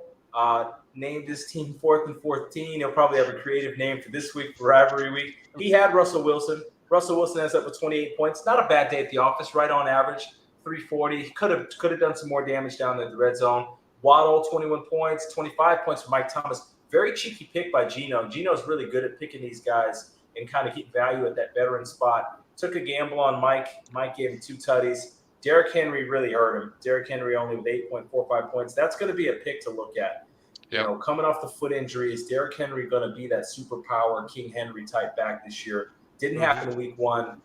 named his team 4th and 14. He'll probably have a creative name for this week, for rivalry week. He had Russell Wilson. Russell Wilson ends up with 28 points. Not a bad day at the office, right on average. 340. Could have done some more damage down there at the red zone. Waddle, 21 points. 25 points for Mike Thomas. Very cheeky pick by Gino. Gino's really good at picking these guys and kind of get value at that veteran spot. Took a gamble on Mike. Mike gave him 2 tutties. Derrick Henry really hurt him. Derrick Henry only with 8.45 points. That's going to be a pick to look at. You know, coming off the foot injury, is Derrick Henry going to be that superpower King Henry type back this year? Didn't happen in week 1.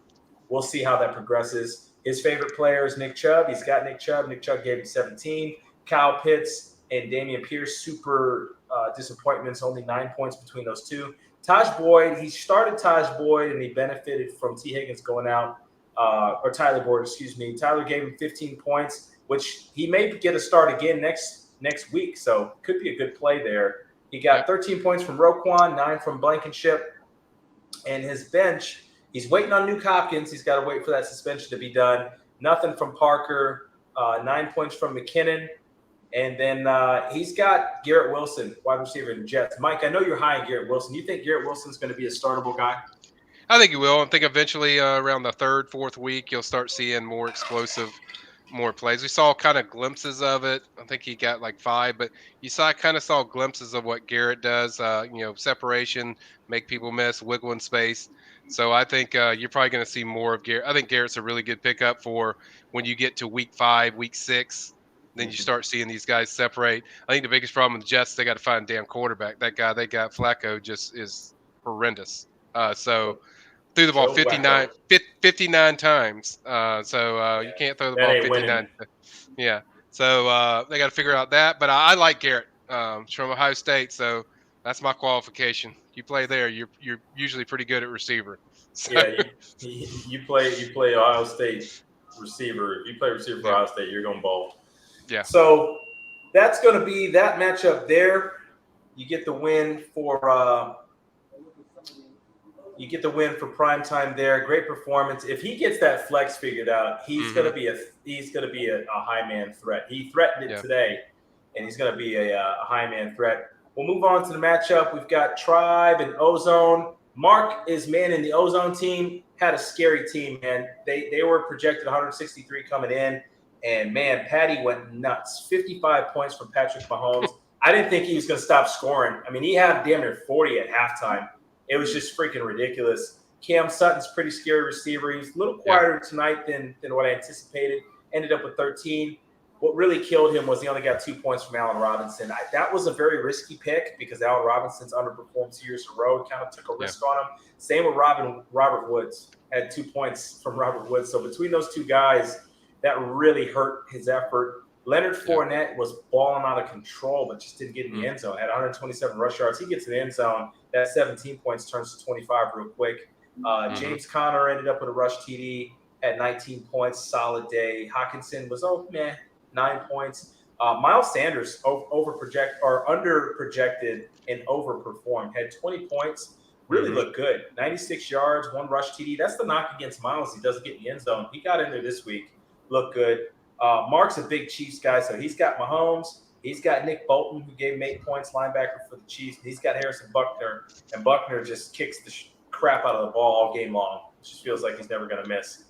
We'll see how that progresses. His favorite player is Nick Chubb. He's got Nick Chubb. Nick Chubb gave him 17. Kyle Pitts and Damian Pierce, super disappointments, only 9 points between those two. Taj Boyd, he started Taj Boyd, and he benefited from T. Higgins going out, or Tyler Boyd, excuse me. Tyler gave him 15 points, which he may get a start again next week, so could be a good play there. He got 13 points from Roquan, 9 from Blankenship, and his bench, he's waiting on Nuke Hopkins. He's got to wait for that suspension to be done. Nothing from Parker, 9 points from McKinnon. And then he's got Garrett Wilson, wide receiver in the Jets. Mike, I know you're high on Garrett Wilson. You think Garrett Wilson's going to be a startable guy? I think he will. I think eventually around the 3rd, 4th week, you'll start seeing more explosive, more plays. We saw kind of glimpses of it. I think he got like 5, but you kind of saw glimpses of what Garrett does. Separation, make people miss, wiggle in space. So I think you're probably going to see more of Garrett. I think Garrett's a really good pickup for when you get to week 5, week 6. Then you start seeing these guys separate. I think the biggest problem with the Jets, they got to find a damn quarterback. That guy they got, Flacco, just is horrendous. So threw the ball 59 times. You can't throw the ball 59. Yeah. So they got to figure out that. But I like Garrett from Ohio State. So that's my qualification. You play there, you're usually pretty good at receiver. So. Yeah, you play Ohio State receiver. If you play receiver for Ohio State, you're going to ball. Yeah. So that's going to be that matchup there. You get the win for prime time there. Great performance. If he gets that flex figured out, he's going to be a high man threat. He threatened it today, and he's going to be a high man threat. We'll move on to the matchup. We've got Tribe and Ozone. Mark is manning the Ozone team. Had a scary team, man. They were projected 163 coming in. And, man, Patty went nuts. 55 points from Patrick Mahomes. I didn't think he was going to stop scoring. I mean, he had damn near 40 at halftime. It was just freaking ridiculous. Cam Sutton's pretty scary receiver. He was a little quieter tonight than what I anticipated. Ended up with 13. What really killed him was he only got 2 points from Allen Robinson. That was a very risky pick because Allen Robinson's underperformed 2 years in a row. Kind of took a risk on him. Same with Robert Woods. Had 2 points from Robert Woods. So between those two guys, that really hurt his effort. Leonard Fournette was balling out of control, but just didn't get in the end zone. Had 127 rush yards. He gets in the end zone. That 17 points turns to 25 real quick. James Conner ended up with a rush TD at 19 points. Solid day. Hawkinson was 9 points. Miles Sanders under projected and overperformed. Had 20 points. Really looked good. 96 yards, 1 rush TD. That's the knock against Miles. He doesn't get in the end zone. He got in there this week. Look good. Mark's a big Chiefs guy, so he's got Mahomes. He's got Nick Bolton, who gave him 8 points, linebacker for the Chiefs. He's got Harrison Buckner, and Buckner just kicks the crap out of the ball all game long. It just feels like he's never going to miss.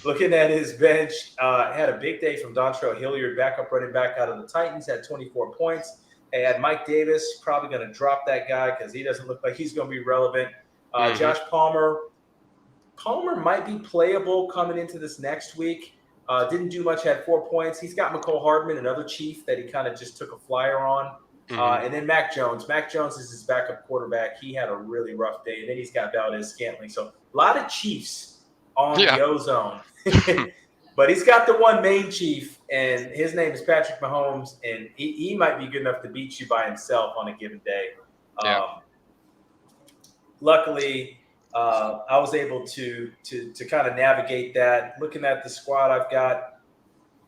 Looking at his bench, had a big day from Dontrell Hilliard, backup running back out of the Titans, had 24 points. They had Mike Davis, probably going to drop that guy because he doesn't look like he's going to be relevant. Josh Palmer might be playable coming into this next week. Didn't do much, had 4 points. He's got McCole Hardman, another Chief that he kind of just took a flyer on. And then Mac Jones. Mac Jones is his backup quarterback. He had a really rough day. And then he's got Valdez-Scantling. So a lot of Chiefs on the Ozone. But he's got the one main Chief, and his name is Patrick Mahomes, and he might be good enough to beat you by himself on a given day. Luckily, I was able to kind of navigate that. Looking at the squad I've got,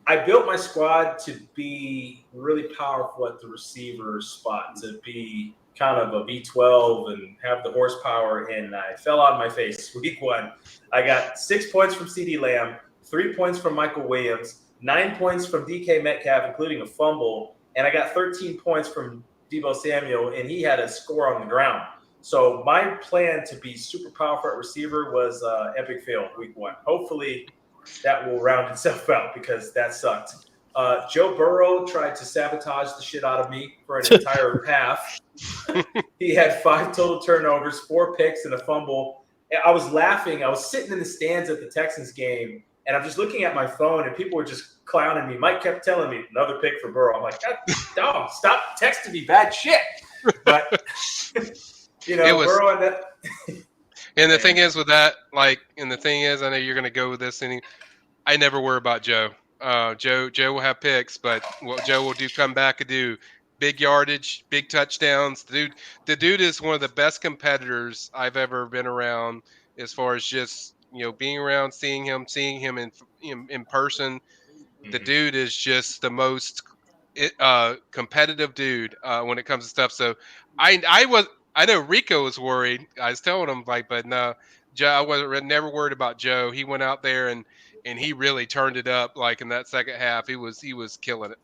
I built my squad to be really powerful at the receiver spot, to be kind of a V12 and have the horsepower, and I fell on my face week 1. I got 6 points from CeeDee Lamb, 3 points from Michael Williams, 9 points from DK Metcalf, including a fumble, and I got 13 points from Deebo Samuel, and he had a score on the ground. So my plan to be super powerful at receiver was epic fail week 1. Hopefully that will round itself out because that sucked. Joe Burrow tried to sabotage the shit out of me for an entire half. He had 5 total turnovers, 4 picks, and a fumble. I was laughing. I was sitting in the stands at the Texans game, and I'm just looking at my phone, and people were just clowning me. Mike kept telling me, another pick for Burrow. I'm like, dog, stop texting me bad shit. But, Burrow and that. And the thing is with that, I know you're going to go with this, and I never worry about Joe. Joe will have picks, but what Joe will do come back and do big yardage, big touchdowns. The dude is one of the best competitors I've ever been around as far as just being around, seeing him in person. The dude is just the most competitive dude when it comes to stuff. So I know Rico was worried. I was telling him but no, Joe. I wasn't never worried about Joe. He went out there and he really turned it up. In that second half, he was killing it.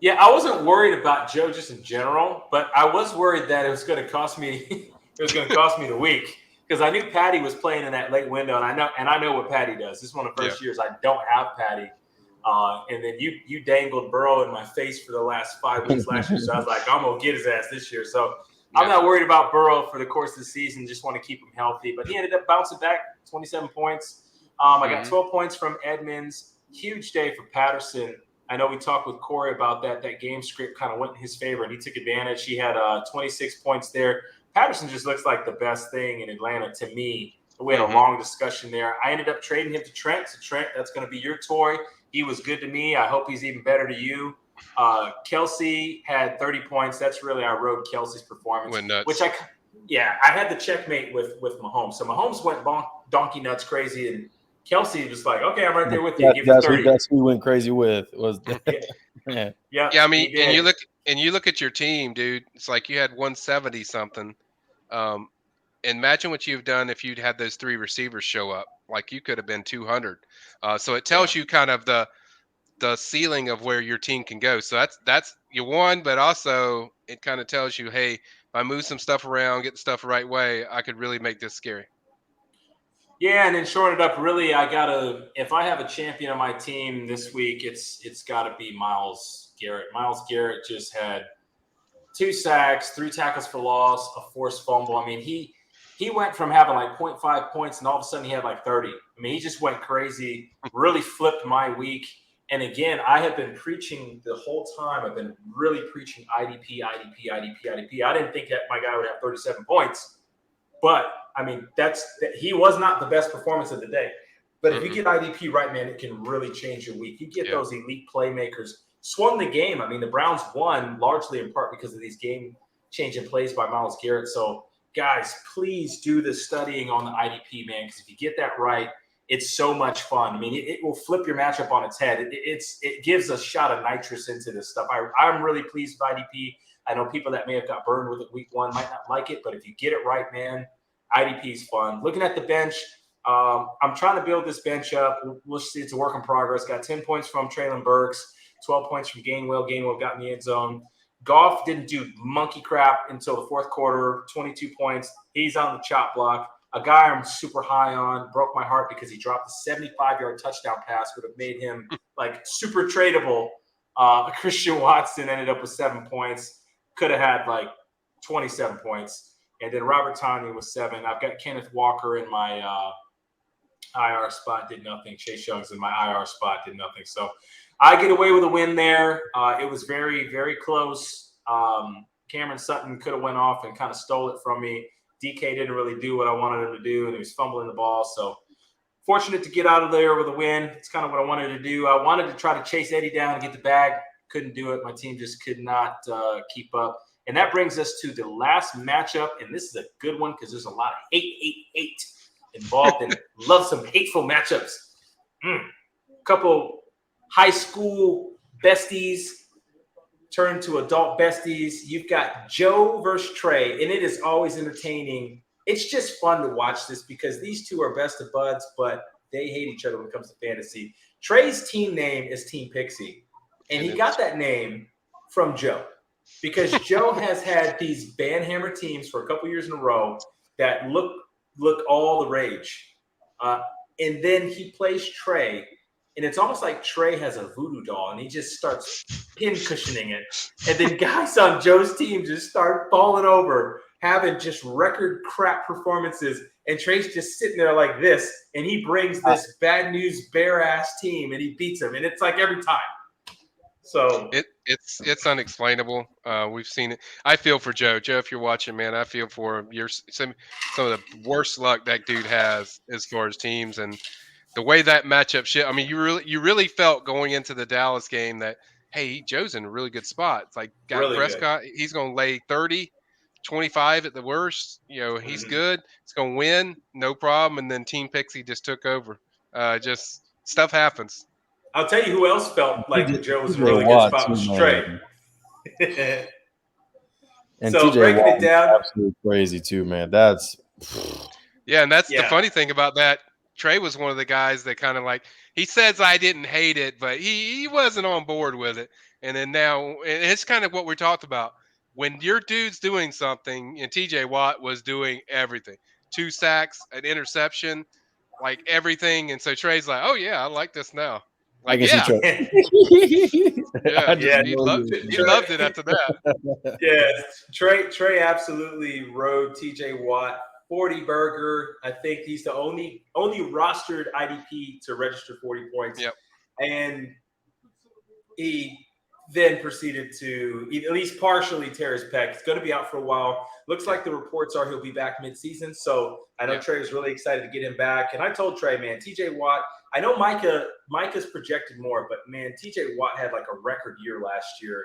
Yeah, I wasn't worried about Joe just in general, but I was worried that it was going to cost me. It was going to cost me the week because I knew Patty was playing in that late window, and I know what Patty does. This is one of the first years I don't have Patty. And then you dangled Burrow in my face for the last 5 weeks last year. So I was like, I'm going to get his ass this year. So I'm not worried about Burrow for the course of the season. Just want to keep him healthy. But he ended up bouncing back 27 points. I got 12 points from Edmonds. Huge day for Patterson. I know we talked with Corey about that. That game script kind of went in his favor, and he took advantage. He had 26 points there. Patterson just looks like the best thing in Atlanta to me. We had a long discussion there. I ended up trading him to Trent. So, Trent, that's going to be your toy. He was good to me. I hope he's even better to you. Kelsey had 30 points. That's really I rode Kelsey's performance. Went nuts. Which I had the checkmate with Mahomes. So Mahomes went donkey nuts crazy, and Kelsey was like, okay, I'm right there with you. Give him 30. That's who he went crazy with. Yeah. I mean, and you look at your team, dude. It's like you had 170 something. Imagine what you've done if you'd had those three receivers show up. You could have been 200. So it tells you kind of the ceiling of where your team can go. So that's you won, but also it kind of tells you, hey, if I move some stuff around, get the stuff the right way, I could really make this scary. Yeah, and then short it up, really, if I have a champion on my team this week, it's got to be Myles Garrett. Myles Garrett just had 2 sacks, 3 tackles for loss, a forced fumble. I mean, he went from having 0.5 points, and all of a sudden he had 30. I mean, he just went crazy, really flipped my week. And again, I have been preaching the whole time. I've been really preaching IDP. I didn't think that my guy would have 37 points. But, I mean, he was not the best performance of the day. But if you get IDP right, man, it can really change your week. You get those elite playmakers. Swung the game. I mean, the Browns won largely in part because of these game-changing plays by Myles Garrett. So, guys, please do the studying on the IDP, man, because if you get that right, it's so much fun. I mean, it will flip your matchup on its head. It gives a shot of nitrous into this stuff. I'm really pleased with IDP. I know people that may have got burned with it week 1 might not like it, but if you get it right, man, IDP is fun. Looking at the bench, I'm trying to build this bench up. We'll see. It's a work in progress. Got 10 points from Traylon Burks, 12 points from Gainwell. Gainwell got in the end zone. Goff didn't do monkey crap until the fourth quarter, 22 points. He's on the chop block. A guy I'm super high on broke my heart because he dropped a 75-yard touchdown pass, would have made him super tradable. Christian Watson ended up with 7 points. Could have had 27 points. And then Robert Tonyan was 7. I've got Kenneth Walker in my IR spot, did nothing. Chase Young's in my IR spot, did nothing. So I get away with a win there. It was very, very close. Cameron Sutton could have went off and kind of stole it from me. DK didn't really do what I wanted him to do, and he was fumbling the ball. So fortunate to get out of there with a win. It's kind of what I wanted to do. I wanted to try to chase Eddie down and get the bag. Couldn't do it. My team just could not keep up. And that brings us to the last matchup, and this is a good one because there's a lot of hate involved in it. Love some hateful matchups. Couple high school besties turn to adult besties. You've got Joe versus Trey, and it is always entertaining. It's just fun to watch this because these two are best of buds, but they hate each other when it comes to fantasy. Trey's team name is Team Pixie, and he got that name from Joe because Joe has had these banhammer teams for a couple years in a row that look all the rage. And then he plays Trey, and it's almost like Trey has a voodoo doll, and he just starts pin-cushioning it. And then guys on Joe's team just start falling over, having just record crap performances. and Trey's just sitting there like this, and he brings this bad news bear ass team, and he beats them, and it's like every time. So it's unexplainable. We've seen it. I feel for Joe. Joe, if you're watching, man, I feel for him. You're some of the worst luck that dude has as far as teams and the way that matchup shit. I mean, you really felt going into the Dallas game that, hey, Joe's in a really good spot. It's like got really Prescott, he's going to lay 30, 25 at the worst. He's good. He's going to win, no problem. And then Team Pixie just took over. Just stuff happens. I'll tell you who else felt like Joe was in a TJ really good Watt, spot was too, Trey. And so TJ breaking Watt it down, absolutely crazy too, man. That's and that's the funny thing about that. Trey was one of the guys that kind of like, he says I didn't hate it, but he wasn't on board with it. And then now, and it's kind of what we talked about. When your dude's doing something, and TJ Watt was doing everything, 2 sacks, an interception, like everything. And so Trey's like, oh yeah, I like this now. Like, I can see Trey. He loved it. He loved it after that. Yeah, Trey absolutely rode TJ Watt. 40 burger. I think he's the only rostered IDP to register 40 points. Yep. And he then proceeded to at least partially tear his pec. He's going to be out for a while. Looks like the reports are he'll be back mid-season. So I know Trey was really excited to get him back. And I told Trey, man, TJ Watt, I know Micah's projected more, but man, TJ Watt had like a record year last year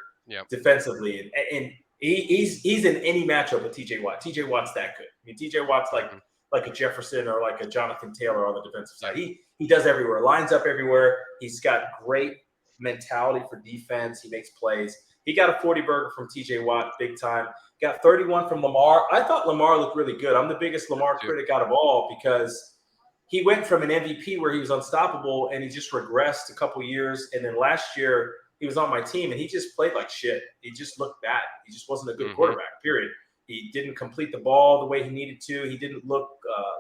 defensively. And he's in any matchup with TJ Watt. TJ Watt's that good. I mean, TJ Watt's like a Jefferson or like a Jonathan Taylor on the defensive side. He does everywhere, lines up everywhere. He's got great mentality for defense. He makes plays. He got a 40 burger from TJ Watt, big time. Got 31 from Lamar. I thought Lamar looked really good. I'm the biggest Lamar critic out of all because he went from an MVP where he was unstoppable and he just regressed a couple years. And then last year he was on my team and he just played like shit. He just looked bad. He just wasn't a good quarterback, period. He didn't complete the ball the way he needed to. He didn't look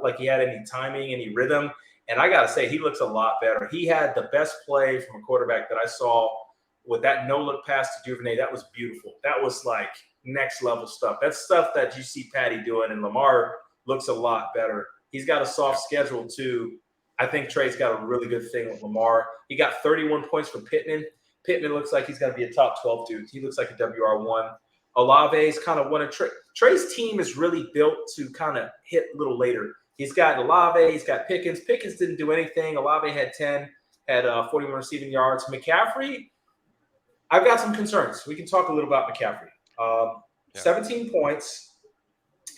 like he had any timing, any rhythm. And I got to say, he looks a lot better. He had the best play from a quarterback that I saw with that no-look pass to Duvernay. That was beautiful. That was like next-level stuff. That's stuff that you see Patty doing, and Lamar looks a lot better. He's got a soft schedule, too. I think Trey's got a really good thing with Lamar. He got 31 points from Pittman. Pittman looks like he's going to be a top 12 dude. He looks like a WR1. Olave's kind of one of Trey's team is really built to kind of hit a little later. He's got Olave. He's got Pickens. Pickens didn't do anything. Olave had 10, had 41 receiving yards. McCaffrey, I've got some concerns. We can talk a little about McCaffrey. 17 points.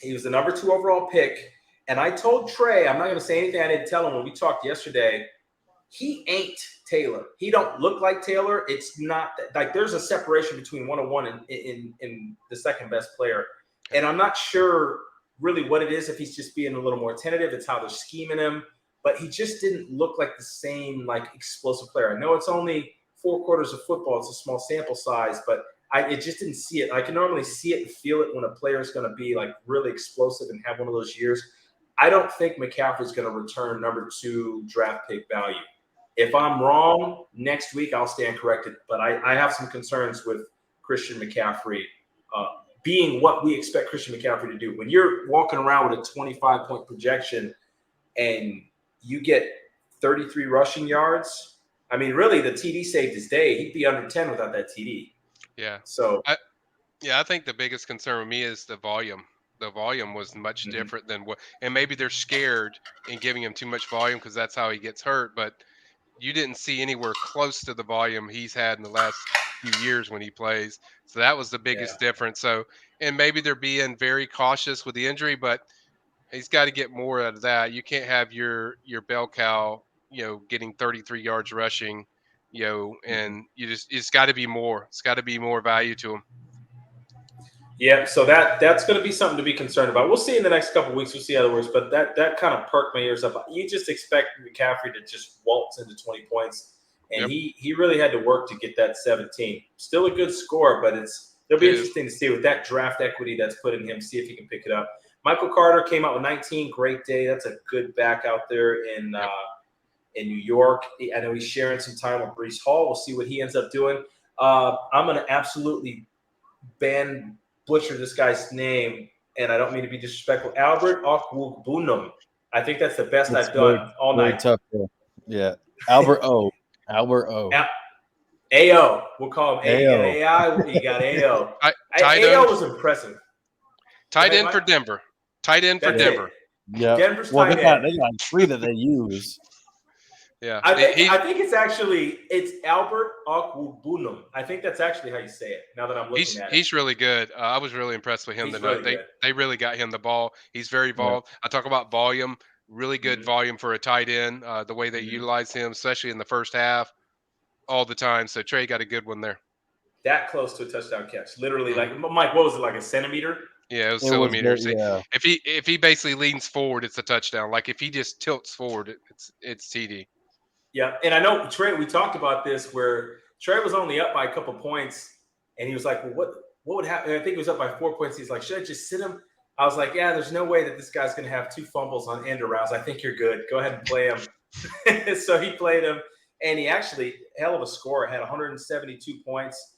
He was the number 2 overall pick. And I told Trey, I'm not going to say anything I didn't tell him when we talked yesterday. He ain't Taylor. He don't look like Taylor. It's not like there's a separation between 101 and in the second best player. And I'm not sure really what it is, if he's just being a little more tentative. It's how they're scheming him. But he just didn't look like the same like explosive player. I know it's only 4 quarters of football. It's a small sample size, but I just didn't see it. I can normally see it and feel it when a player is going to be like really explosive and have one of those years. I don't think McCaffrey's going to return number 2 draft pick value. If I'm wrong, next week I'll stand corrected. But I have some concerns with Christian McCaffrey being what we expect Christian McCaffrey to do. When you're walking around with a 25-point projection and you get 33 rushing yards, I mean, really the TD saved his day. He'd be under 10 without that TD. Yeah. So I think the biggest concern with me is the volume. The volume was much different than what, and maybe they're scared in giving him too much volume because that's how he gets hurt. But you didn't see anywhere close to the volume he's had in the last few years when he plays. So that was the biggest difference. So, and maybe they're being very cautious with the injury, but he's got to get more out of that. You can't have your bell cow, getting 33 yards rushing, and it's got to be more. It's got to be more value to him. Yeah, so that's going to be something to be concerned about. We'll see in the next couple of weeks. We'll see how it works, but that kind of perked my ears up. You just expect McCaffrey to just waltz into 20 points, and he really had to work to get that 17. Still a good score, but it'll be interesting to see with that draft equity that's put in him, see if he can pick it up. Michael Carter came out with 19. Great day. That's a good back out there in New York. I know he's sharing some time with Breece Hall. We'll see what he ends up doing. I'm going to absolutely butcher this guy's name, and I don't mean to be disrespectful. Albert Okwuegbunam. I think that's the best It's I've done all very night. tough. Yeah. Albert O. AO. We'll call him A. You got AO. AI. You got AO. Tight AO end. was impressive. Tight end for Denver. Tight end for That's Denver. Yeah. Denver's Well, tight they got end. 3 that they use. Yeah. I think it's Albert Okwubunum. I think that's actually how you say it. Now that I'm looking at it, he's really good. I was really impressed with him tonight. Really good. They really got him the ball. He's very involved. I talk about volume. Really good volume for a tight end. The way they utilize him, especially in the first half, all the time. So Trey got a good one there. That close to a touchdown catch, literally. Like Mike, what was it, like a centimeter? Yeah, it was centimeters. Yeah. If he basically leans forward, it's a touchdown. Like if he just tilts forward, it's TD. Yeah, and I know Trey. We talked about this where Trey was only up by a couple points, and he was like, "Well, what would happen?" I think he was up by 4 points. He's like, "Should I just sit him?" I was like, "Yeah, there's no way that this guy's going to have 2 fumbles on end arounds. I think you're good. Go ahead and play him." So he played him, and he actually hell of a score. Had 172 points.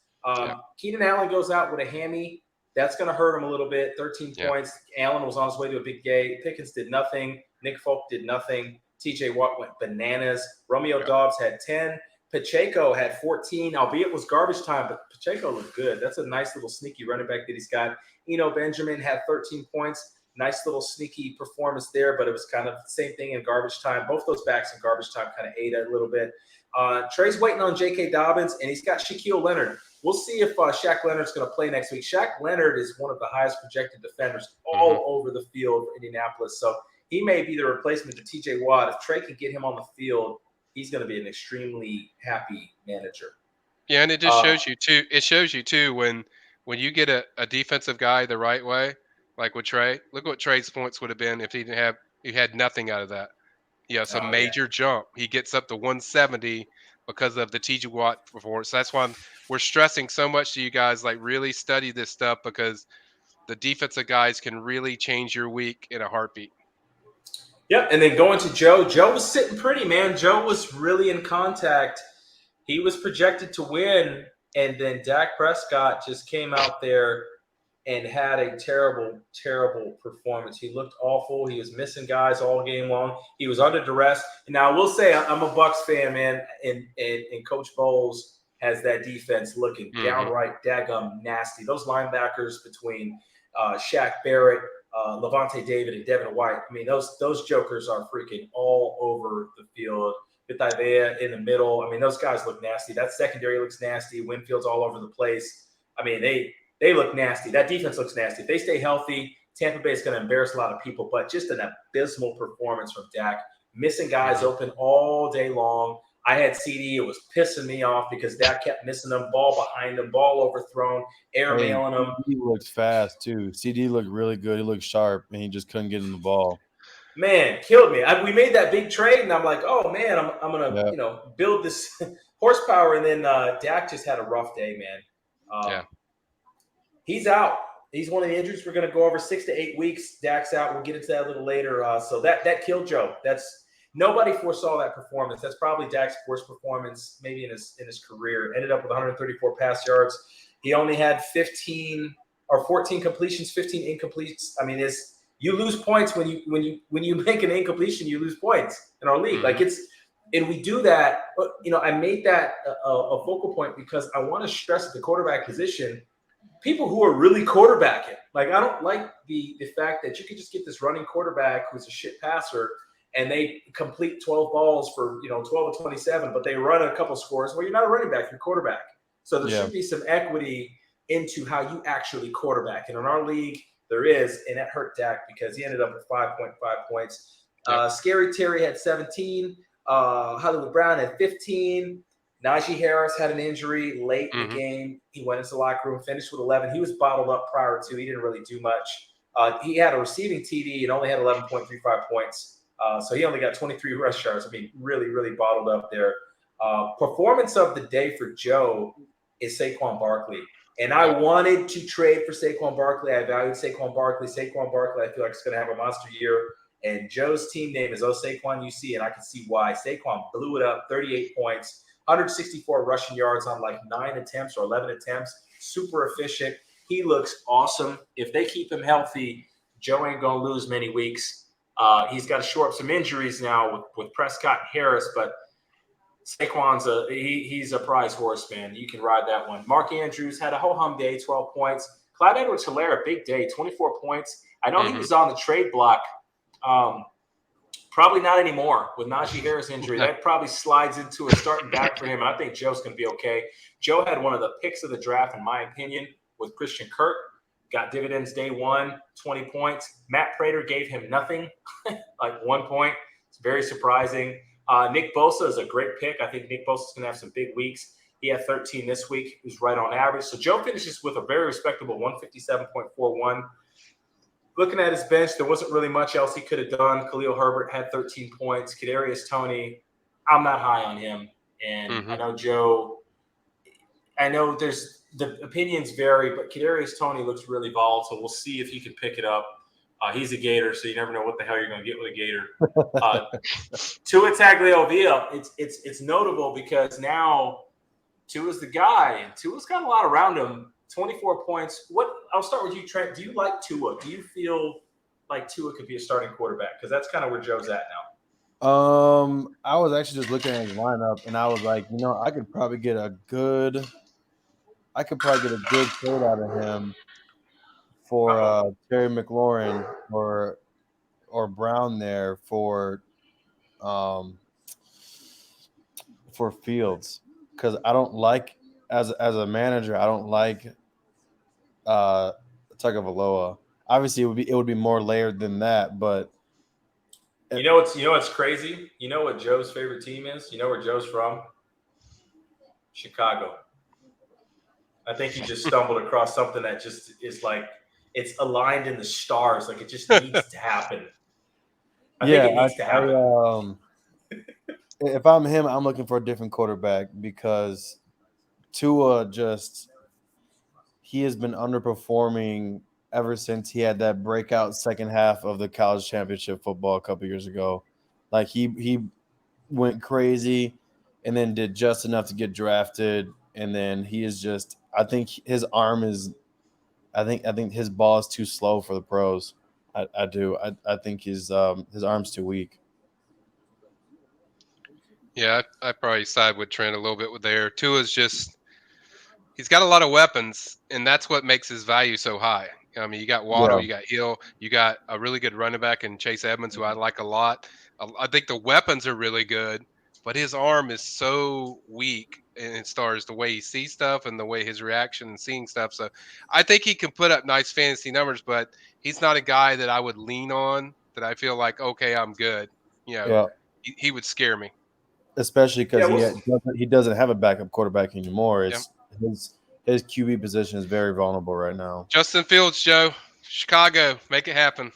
Keenan Allen goes out with a hammy. That's going to hurt him a little bit. 13 points. Allen was on his way to a big day. Pickens did nothing. Nick Folk did nothing. TJ Watt went bananas. Romeo Doubs had 10. Pacheco had 14, albeit it was garbage time, but Pacheco looked good. That's a nice little sneaky running back that he's got. Benjamin had 13 points. Nice little sneaky performance there, but it was kind of the same thing in garbage time. Both those backs in garbage time kind of ate a little bit. Trey's waiting on J.K. Dobbins, and he's got Shaquille Leonard. We'll see if Shaq Leonard's going to play next week. Shaq Leonard is one of the highest projected defenders all over the field for Indianapolis. So he may be the replacement to T.J. Watt. If Trey can get him on the field, he's going to be an extremely happy manager. Yeah, and it just shows you too. It shows you too when you get a defensive guy the right way, like with Trey. Look what Trey's points would have been if he had nothing out of that. Yeah, it's a major jump. He gets up to 170 because of the TJ Watt performance. That's why we're stressing so much to you guys. Like, really study this stuff because the defensive guys can really change your week in a heartbeat. Yep, and then going to Joe. Joe was sitting pretty, man. Joe was really in contact. He was projected to win, and then Dak Prescott just came out there and had a terrible, terrible performance. He looked awful. He was missing guys all game long. He was under duress. And now I will say I'm a Bucs fan, man, and Coach Bowles has that defense looking downright daggum nasty. Those linebackers between Shaq Barrett, Levante David, and Devin White, I mean, those jokers are freaking all over the field. Vitavea in the middle. I mean, those guys look nasty. That secondary looks nasty. Winfield's all over the place. I mean, they look nasty. That defense looks nasty. If they stay healthy, Tampa Bay is going to embarrass a lot of people, but just an abysmal performance from Dak. Missing guys open all day long. I had CD. It was pissing me off because Dak kept missing them. Ball behind him, ball overthrown, airmailing them. CD looks fast, too. CD looked really good. He looked sharp, and he just couldn't get in the ball. Man, killed me. We made that big trade, and I'm like, oh, man, I'm going to build this horsepower. And then Dak just had a rough day, man. He's out. He's one of the injuries we're going to go over 6 to 8 weeks. Dak's out. We'll get into that a little later. So that killed Joe. Nobody foresaw that performance. That's probably Dak's worst performance maybe in his career. Ended up with 134 pass yards. He only had 14 completions, 15 incompletes. I mean, you lose points when you make an incompletion. You lose points in our league. Like and we do that. I made that a focal point because I want to stress at the quarterback position. People who are really quarterbacking. Like, I don't like the fact that you could just get this running quarterback who's a shit passer and they complete 12 balls for 12 to 27, but they run a couple scores. Well, you're not a running back, you're a quarterback. So there should be some equity into how you actually quarterback. And in our league, there is, and that hurt Dak because he ended up with 5.5 points. Scary Terry had 17. Hollywood Brown had 15. Najee Harris had an injury late in the game. He went into the locker room, finished with 11. He was bottled up prior to. He didn't really do much. He had a receiving TD and only had 11.35 points. So he only got 23 rush yards. I mean, really, really bottled up there. Performance of the day for Joe is Saquon Barkley. And I wanted to trade for Saquon Barkley. I valued Saquon Barkley. Saquon Barkley, I feel like, is going to have a monster year. And Joe's team name is Saquon UC, and I can see why. Saquon blew it up, 38 points. 164 rushing yards on like 9 attempts or 11 attempts. Super efficient. He looks awesome. If they keep him healthy, Joe ain't going to lose many weeks. He's got to shore up some injuries now with Prescott and Harris, but Saquon's he's a prize horse, man. You can ride that one. Mark Andrews had a ho-hum day, 12 points. Clyde Edwards-Helaire, big day, 24 points. I know he was on the trade block. Probably not anymore with Najee Harris injury. That probably slides into a starting back for him, and I think Joe's going to be okay. Joe had one of the picks of the draft, in my opinion, with Christian Kirk. Got dividends day one, 20 points. Matt Prater gave him nothing, like 1 point. It's very surprising. Nick Bosa is a great pick. I think Nick Bosa is going to have some big weeks. He had 13 this week. He's right on average. So Joe finishes with a very respectable 157.41. Looking at his bench, there wasn't really much else he could have done. Khalil Herbert had 13 points. Kadarius Toney, I'm not high on him. And I know Joe – I know there's – the opinions vary, but Kadarius Toney looks really volatile. We'll see if he can pick it up. He's a Gator, so you never know what the hell you're going to get with a Gator. Tua Tagovailoa, it's notable because now Tua's the guy, and Tua's got a lot around him. 24 points. I'll start with you, Trent. Do you like Tua? Do you feel like Tua could be a starting quarterback? Because that's kind of where Joe's at now. I was actually just looking at his lineup, and I was like, I could probably get a good trade out of him for Terry McLaurin or Brown there for Fields, because I don't like as a manager, I don't like Tagovailoa. Obviously, it would be more layered than that, but you know what's crazy? You know what Joe's favorite team is? You know where Joe's from? Chicago. I think he just stumbled across something that just is like it's aligned in the stars. Like it just needs to happen. I think it needs to happen. If I'm him, I'm looking for a different quarterback because Tua he has been underperforming ever since he had that breakout second half of the college championship football a couple years ago. Like he went crazy and then did just enough to get drafted, and then he is just I think his ball is too slow for the pros. I do. I think his arm's too weak. Yeah, I probably side with Trent a little bit with there. Tua's just he's got a lot of weapons, and that's what makes his value so high. I mean, you got Waddle, you got Hill, you got a really good running back in Chase Edmonds, who I like a lot. I think the weapons are really good, but his arm is so weak as far as the way he sees stuff and the way his reaction and seeing stuff. So I think he can put up nice fantasy numbers, but he's not a guy that I would lean on that I feel like, okay, I'm good. He would scare me. Especially because he doesn't have a backup quarterback anymore. It's his QB position is very vulnerable right now. Justin Fields, Joe, Chicago, make it happen.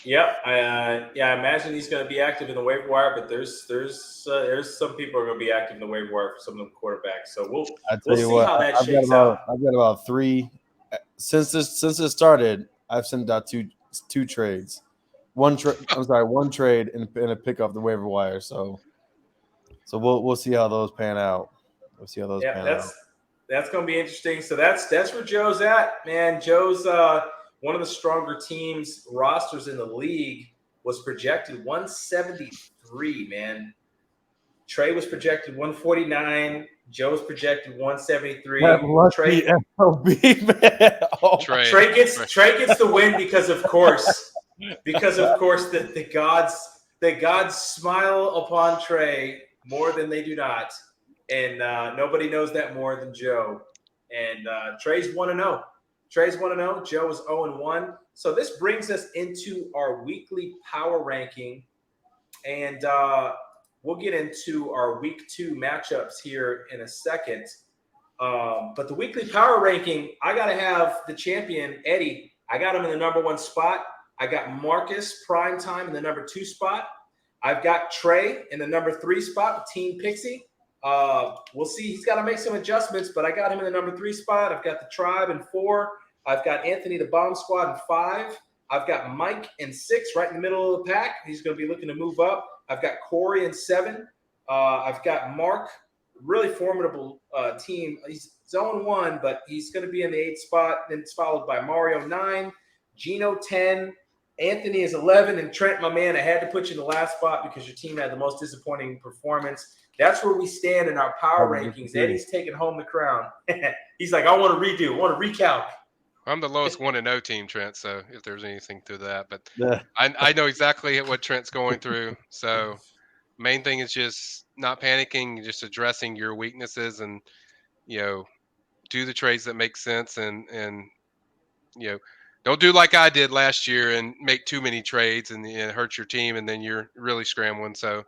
Yep, I imagine he's going to be active in the waiver wire, but there's some people who are going to be active in the waiver wire for some of the quarterbacks. So we'll see how that shakes out. I've got about 3 since it started. I've sent out two trades, one trade and a pick off the waiver wire. So we'll see how those pan out. That's going to be interesting. So that's where Joe's at, man. Joe's one of the stronger teams rosters in the league was projected 173, man. Trey was projected 149. Joe was projected 173. Trey gets the win because of course the gods smile upon Trey more than they do not. And nobody knows that more than Joe. And Trey's 1-0. Trey's 1-0. Joe is 0-1. So this brings us into our weekly power ranking. And we'll get into our week 2 matchups here in a second. But the weekly power ranking, I got to have the champion, Eddie. I got him in the number 1 spot. I got Marcus Primetime in the number 2 spot. I've got Trey in the number 3 spot with Team Pixie. We'll see. He's got to make some adjustments, but I got him in the number 3 spot. I've got the Tribe in 4. I've got Anthony, the Bomb Squad, in 5. I've got Mike in 6, right in the middle of the pack. He's going to be looking to move up. I've got Corey in 7. I've got Mark, really formidable team. He's 0-1, but he's going to be in the 8th spot. Then it's followed by Mario 9, Gino 10, Anthony is 11, and Trent, my man, I had to put you in the last spot because your team had the most disappointing performance. That's where we stand in our power rankings. Eddie's taking home the crown. He's like, I want to redo, I want to recount. I'm the lowest 1-0 team, Trent. So if there's anything to that, but Yeah. I know exactly what Trent's going through. So main thing is just not panicking, just addressing your weaknesses, and do the trades that make sense, and don't do like I did last year and make too many trades and hurt your team, and then you're really scrambling. So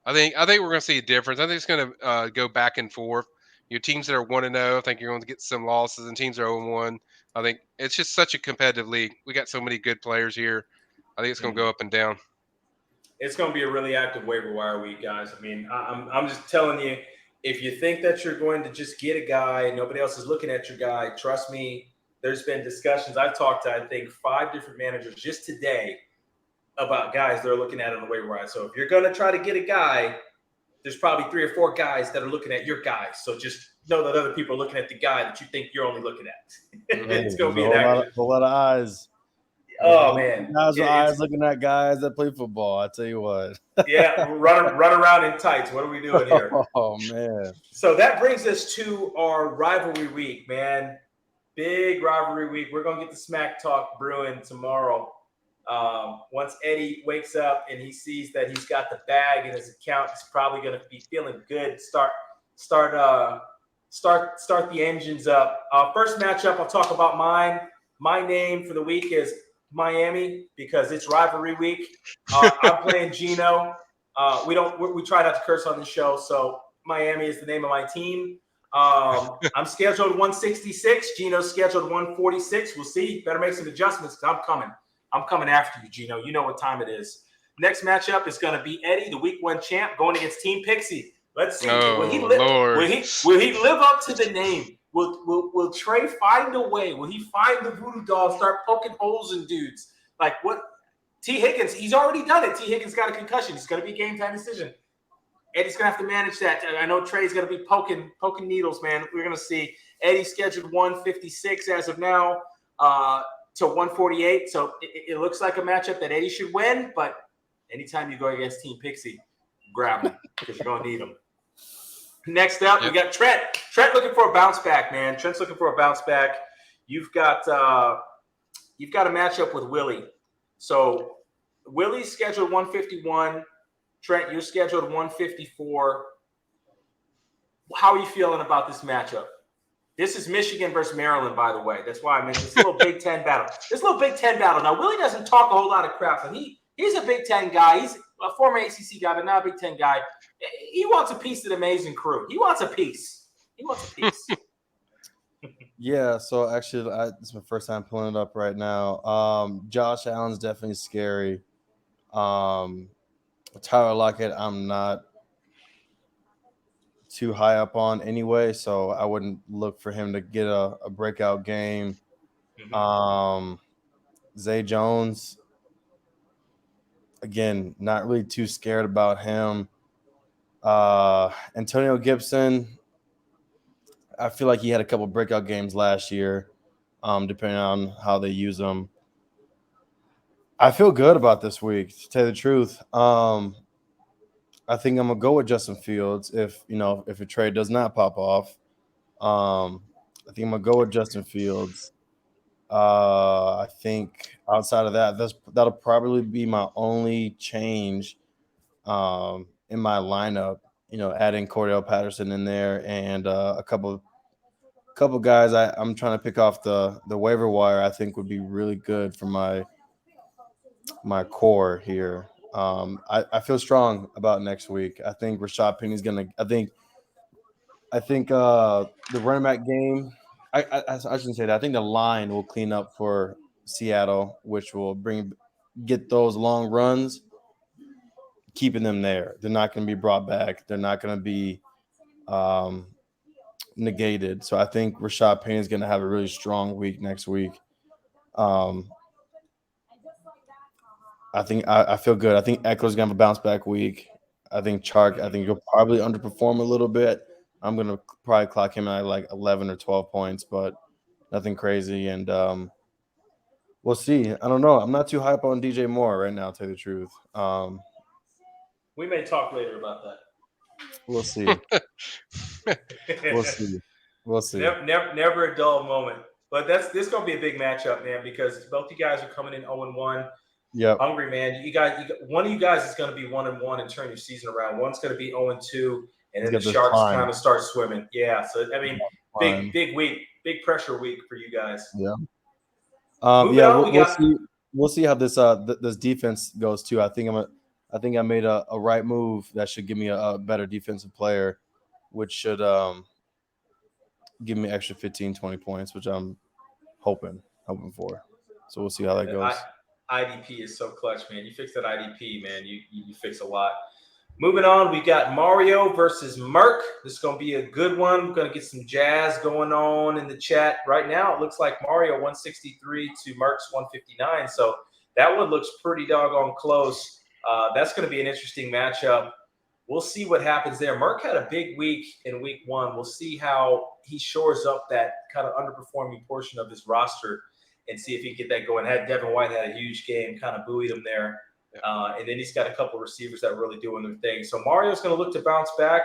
I think we're going to see a difference. I think it's going to go back and forth. Your teams that are 1-0, I think you're going to get some losses, and teams that are 0-1. I think it's just such a competitive league. We got so many good players here. I think it's going to go up and down. It's going to be a really active waiver wire week, guys. I mean, I'm just telling you, if you think that you're going to just get a guy and nobody else is looking at your guy, trust me, there's been discussions. I've talked to, I think, 5 different managers just today about guys they're looking at on the waiver wire. So if you're going to try to get a guy, there's probably 3 or 4 guys that are looking at your guy. So just know that other people are looking at the guy that you think you're only looking at. It's going to be a lot of eyes. Oh, man. Guys with eyes looking at guys that play football. I tell you what. Yeah, run around in tights. What are we doing here? Oh, man. So that brings us to our rivalry week, man. Big rivalry week. We're going to get the smack talk brewing tomorrow. Once Eddie wakes up and he sees that he's got the bag in his account, he's probably going to be feeling good. Start the engines up. First matchup, I'll talk about mine. My name for the week is Miami because it's rivalry week. I'm playing Gino. We try not to curse on the show, so Miami is the name of my team. I'm scheduled 166. Gino's scheduled 146. We'll see. Better make some adjustments because I'm coming after you, Gino. You know what time it is. Next matchup is going to be Eddie, the week 1 champ, going against Team Pixie. Let's see. Will he live up to the name? Will Trey find a way? Will he find the voodoo doll and start poking holes in dudes? Like what? T. Higgins, he's already done it. T. Higgins got a concussion. It's going to be a game time decision. Eddie's going to have to manage that. I know Trey's going to be poking needles, man. We're going to see. Eddie's scheduled 156 as of now to 148. So it looks like a matchup that Eddie should win. But anytime you go against Team Pixie, grab him because you're going to need him. Next up, we got Trent. Trent looking for a bounce back, man. Trent's looking for a bounce back. You've got a matchup with Willie. So Willie's scheduled 151. Trent, you're scheduled 154. How are you feeling about this matchup? This is Michigan versus Maryland, by the way. That's why I mentioned this little Big Ten battle. Now, Willie doesn't talk a whole lot of crap. And he's a Big Ten guy. He's a former ACC guy, but now a Big Ten guy. He wants a piece of the amazing crew. He wants a piece. Yeah, so actually, this is my first time pulling it up right now. Josh Allen's definitely scary. Tyler Lockett, I'm not too high up on anyway, so I wouldn't look for him to get a breakout game. Zay Jones, again, not really too scared about him. Antonio Gibson, I feel like he had a couple breakout games last year, depending on how they use him. I feel good about this week, to tell you the truth. I think I'm gonna go with Justin Fields if a trade does not pop off. I think I'm gonna go with Justin Fields. I think outside of that, that'll probably be my only change in my lineup. Adding Cordell Patterson in there and a couple guys I'm trying to pick off the waiver wire. I think would be really good for my core here. I feel strong about next week. I think Rashaan Penny's gonna. I think the running back game. I shouldn't say that. I think the line will clean up for Seattle, which will get those long runs, keeping them there. They're not going to be brought back. They're not going to be negated. So I think Rashaan Penny is going to have a really strong week next week. I think I feel good. I think Eckler's going to have a bounce back week. I think Chark, he'll probably underperform a little bit. I'm going to probably clock him at like 11 or 12 points, but nothing crazy. And We'll see. I don't know. I'm not too hype on DJ Moore right now, to tell you the truth. We may talk later about that. We'll see. We'll see. Never a dull moment. But this gonna be a big matchup, man, because both you guys are coming in 0-1. Yep. Hungry, man. You got one of you guys is gonna be 1-1 and turn your season around. One's gonna be 0-2, and then the Sharks kind of start swimming. Yeah. So I mean, big week, big pressure week for you guys. Yeah. We'll see how this defense goes too. I think I made a right move that should give me a better defensive player, which should give me extra 15, 20 points, which I'm hoping for. So we'll see how that goes. IDP is so clutch, man. You fix that IDP, man. You fix a lot. Moving on, we got Mario versus Merc. This is going to be a good one. We're going to get some jazz going on in the chat. Right now, it looks like Mario 163 to Merc's 159. So that one looks pretty doggone close. That's going to be an interesting matchup. We'll see what happens there. Merc had a big week in week 1. We'll see how he shores up that kind of underperforming portion of his roster and see if he can get that going. Devin White had a huge game, kind of buoyed him there. And then he's got a couple of receivers that are really doing their thing. So Mario's going to look to bounce back.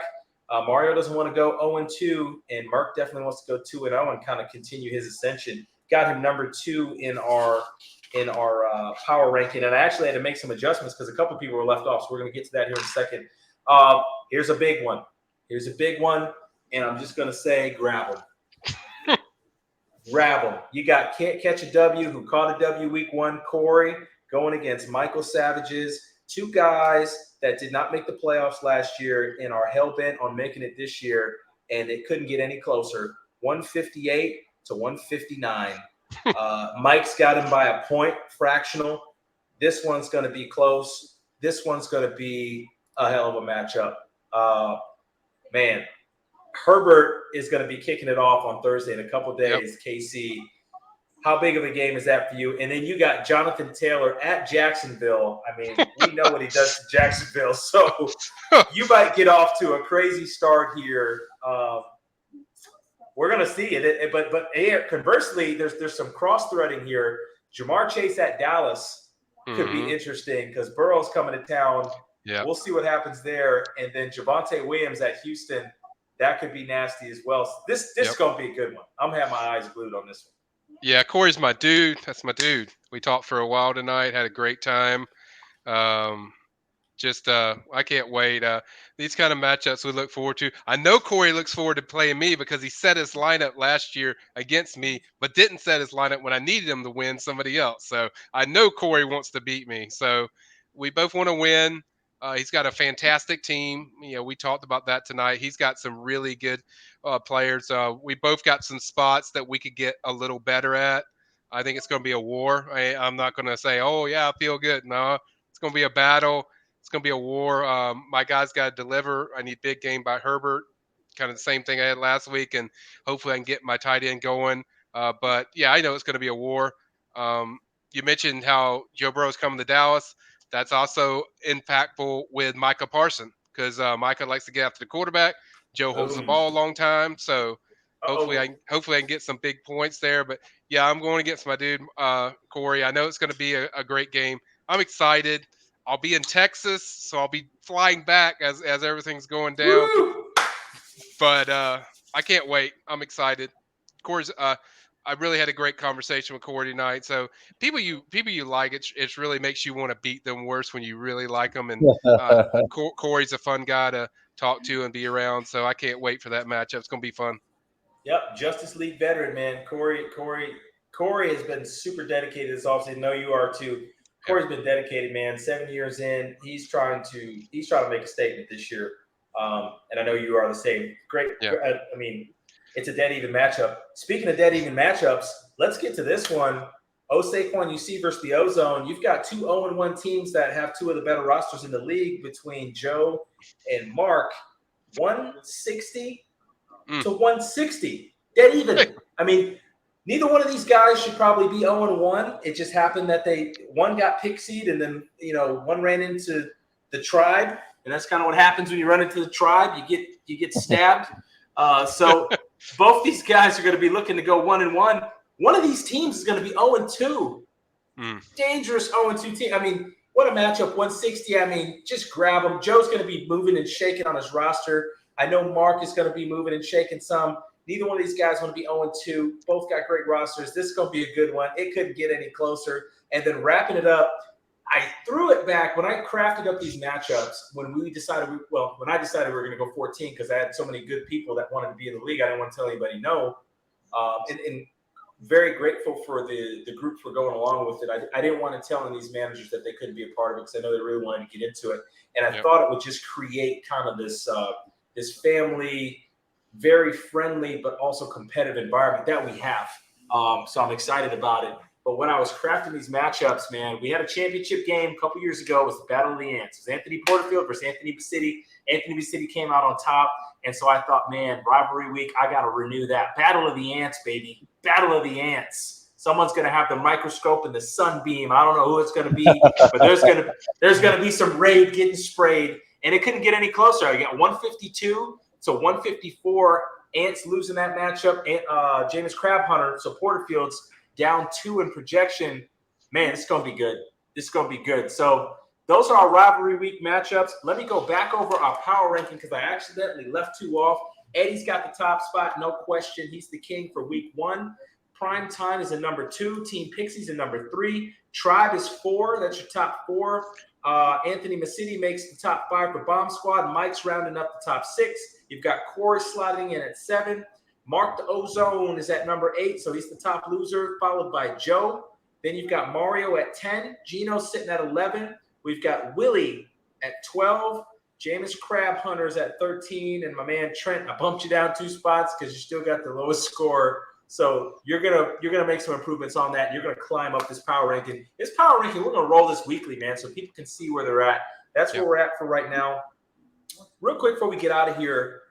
Mario doesn't want to go 0-2, and Merc definitely wants to go 2-0 and kind of continue his ascension. Got him number 2 in our power ranking, and I actually had to make some adjustments because a couple of people were left off. So we're going to get to that here in a second. Here's a big one. And I'm just going to say grab him. Grab him. You got Can't Catch a W, who caught a W week 1, Corey, going against Michael Savage's. 2 guys that did not make the playoffs last year and are hell-bent on making it this year, and it couldn't get any closer. 158 to 159. Mike's got him by a point, fractional. This one's going to be close. This one's going to be a hell of a matchup. Man, Herbert is going to be kicking it off on Thursday in a couple days. Yep. KC, how big of a game is that for you? And then you got Jonathan Taylor at Jacksonville. I mean, we know what he does to Jacksonville, so you might get off to a crazy start here. We're going to see it. But conversely, there's some cross-threading here. Jamar Chase at Dallas could be interesting because Burrow's coming to town. Yeah. We'll see what happens there. And then Javonte Williams at Houston. That could be nasty as well. So this is going to be a good one. I'm having my eyes glued on this one. Yeah, Corey's my dude. That's my dude. We talked for a while tonight. Had a great time. I can't wait. These kind of matchups we look forward to. I know Corey looks forward to playing me because he set his lineup last year against me, but didn't set his lineup when I needed him to win somebody else. So I know Corey wants to beat me. So we both want to win. He's got a fantastic team. We talked about that tonight. He's got some really good players. We both got some spots that we could get a little better at. I think it's going to be a war. I'm not going to say, oh, yeah, I feel good. No, it's going to be a battle. It's going to be a war. My guys got to deliver. I need big game by Herbert. Kind of the same thing I had last week, and hopefully I can get my tight end going. But, yeah, I know it's going to be a war. You mentioned how Joe Burrow's coming to Dallas. That's also impactful with Micah Parsons because Micah likes to get after the quarterback. Joe holds the ball a long time, so hopefully I can get some big points there. But yeah, I'm going against my dude Corey. I know it's going to be a great game. I'm excited. I'll be in Texas, so I'll be flying back as everything's going down. Woo! But I can't wait. I'm excited. Corey's. I really had a great conversation with Corey tonight. So people you like, it really makes you want to beat them worse when you really like them. And Corey's a fun guy to talk to and be around. So I can't wait for that matchup. It's going to be fun. Yep, Justice League veteran, man. Corey has been super dedicated this offseason. I know you are too. Corey's been dedicated, man. 7 years in, he's trying to make a statement this year. And I know you are the same. Great. Yeah. I mean, it's a dead even matchup. Speaking of dead even matchups, let's get to this one. Saquon UC versus the Ozone. You've got 2 0-1 teams that have 2 of the better rosters in the league between Joe and Mark. 160 to 160. Dead even. I mean, neither one of these guys should probably be 0-1. It just happened that one got pixied and then, one ran into the tribe. And that's kind of what happens when you run into the tribe. You get stabbed. So both these guys are going to be looking to go 1-1. One of these teams is going to be 0-2. Dangerous 0-2 team. I mean, what a matchup. 160. I mean, just grab them. Joe's going to be moving and shaking on his roster. I know Mark is going to be moving and shaking some. Neither one of these guys want to be 0-2. Both got great rosters. This is going to be a good one. It couldn't get any closer. And then wrapping it up, I threw it back when I crafted up these matchups. When I decided we were going to go 14 because I had so many good people that wanted to be in the league, I didn't want to tell anybody no. And very grateful for the group for going along with it. I didn't want to tell these managers that they couldn't be a part of it because I know they really wanted to get into it. And I thought it would just create kind of this family, very friendly, but also competitive environment that we have. So I'm excited about it. But when I was crafting these matchups, man, we had a championship game a couple years ago. It was the Battle of the Ants. It was Anthony Porterfield versus Anthony Bassity. Anthony Bassity came out on top. And so I thought, man, rivalry week, I got to renew that. Battle of the Ants, baby. Battle of the Ants. Someone's going to have the microscope and the sunbeam. I don't know who it's going to be, but there's going to be some raid getting sprayed. And it couldn't get any closer. I got 152 to 154. Ants losing that matchup. Jameis Crab Hunter, so Porterfield's down 2 in projection. Man, it's going to be good. This is going to be good. So those are our rivalry week matchups. Let me go back over our power ranking because I accidentally left 2 off. Eddie's got the top spot, no question. He's the king for week 1. Prime Time is in number 2. Team Pixie's in number 3. Tribe is 4. That's your top 4. Anthony Masidi makes the top 5 for Bomb Squad. Mike's rounding up the top 6. You've got Corey sliding in at 7. Mark the Ozone is at number 8, so he's the top loser, followed by Joe. Then you've got Mario at 10. Gino's sitting at 11. We've got Willie at 12. Jameis Crab Hunter's at 13. And my man Trent, I bumped you down 2 spots because you still got the lowest score. So you're gonna make some improvements on that. You're gonna climb up this power ranking. This power ranking, we're gonna roll this weekly, man, so people can see where they're at. That's where we're at for right now. Real quick before we get out of here,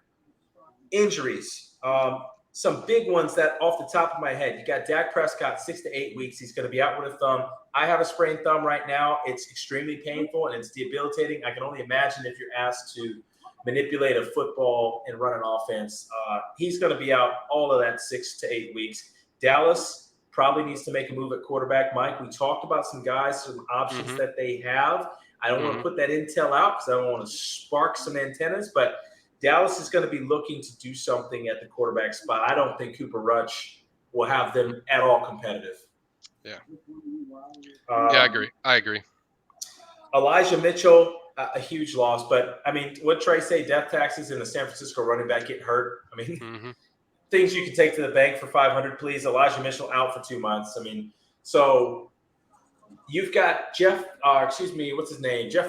injuries. Some big ones that off the top of my head. You got Dak Prescott, 6 to 8 weeks. He's going to be out with a thumb. I have a sprained thumb right now. It's extremely painful and it's debilitating. I can only imagine if you're asked to manipulate a football and run an offense. He's going to be out all of that 6 to 8 weeks. Dallas probably needs to make a move at quarterback. Mike, we talked about some guys, some options that they have. I don't want to put that intel out because I don't want to spark some antennas, but Dallas is going to be looking to do something at the quarterback spot. I don't think Cooper Rush will have them at all competitive. Yeah. I agree. Elijah Mitchell, a huge loss. But, I mean, what Trey say, death taxes and the San Francisco running back get hurt. I mean, things you can take to the bank for $500, please. Elijah Mitchell out for 2 months. I mean, so you've got Jeff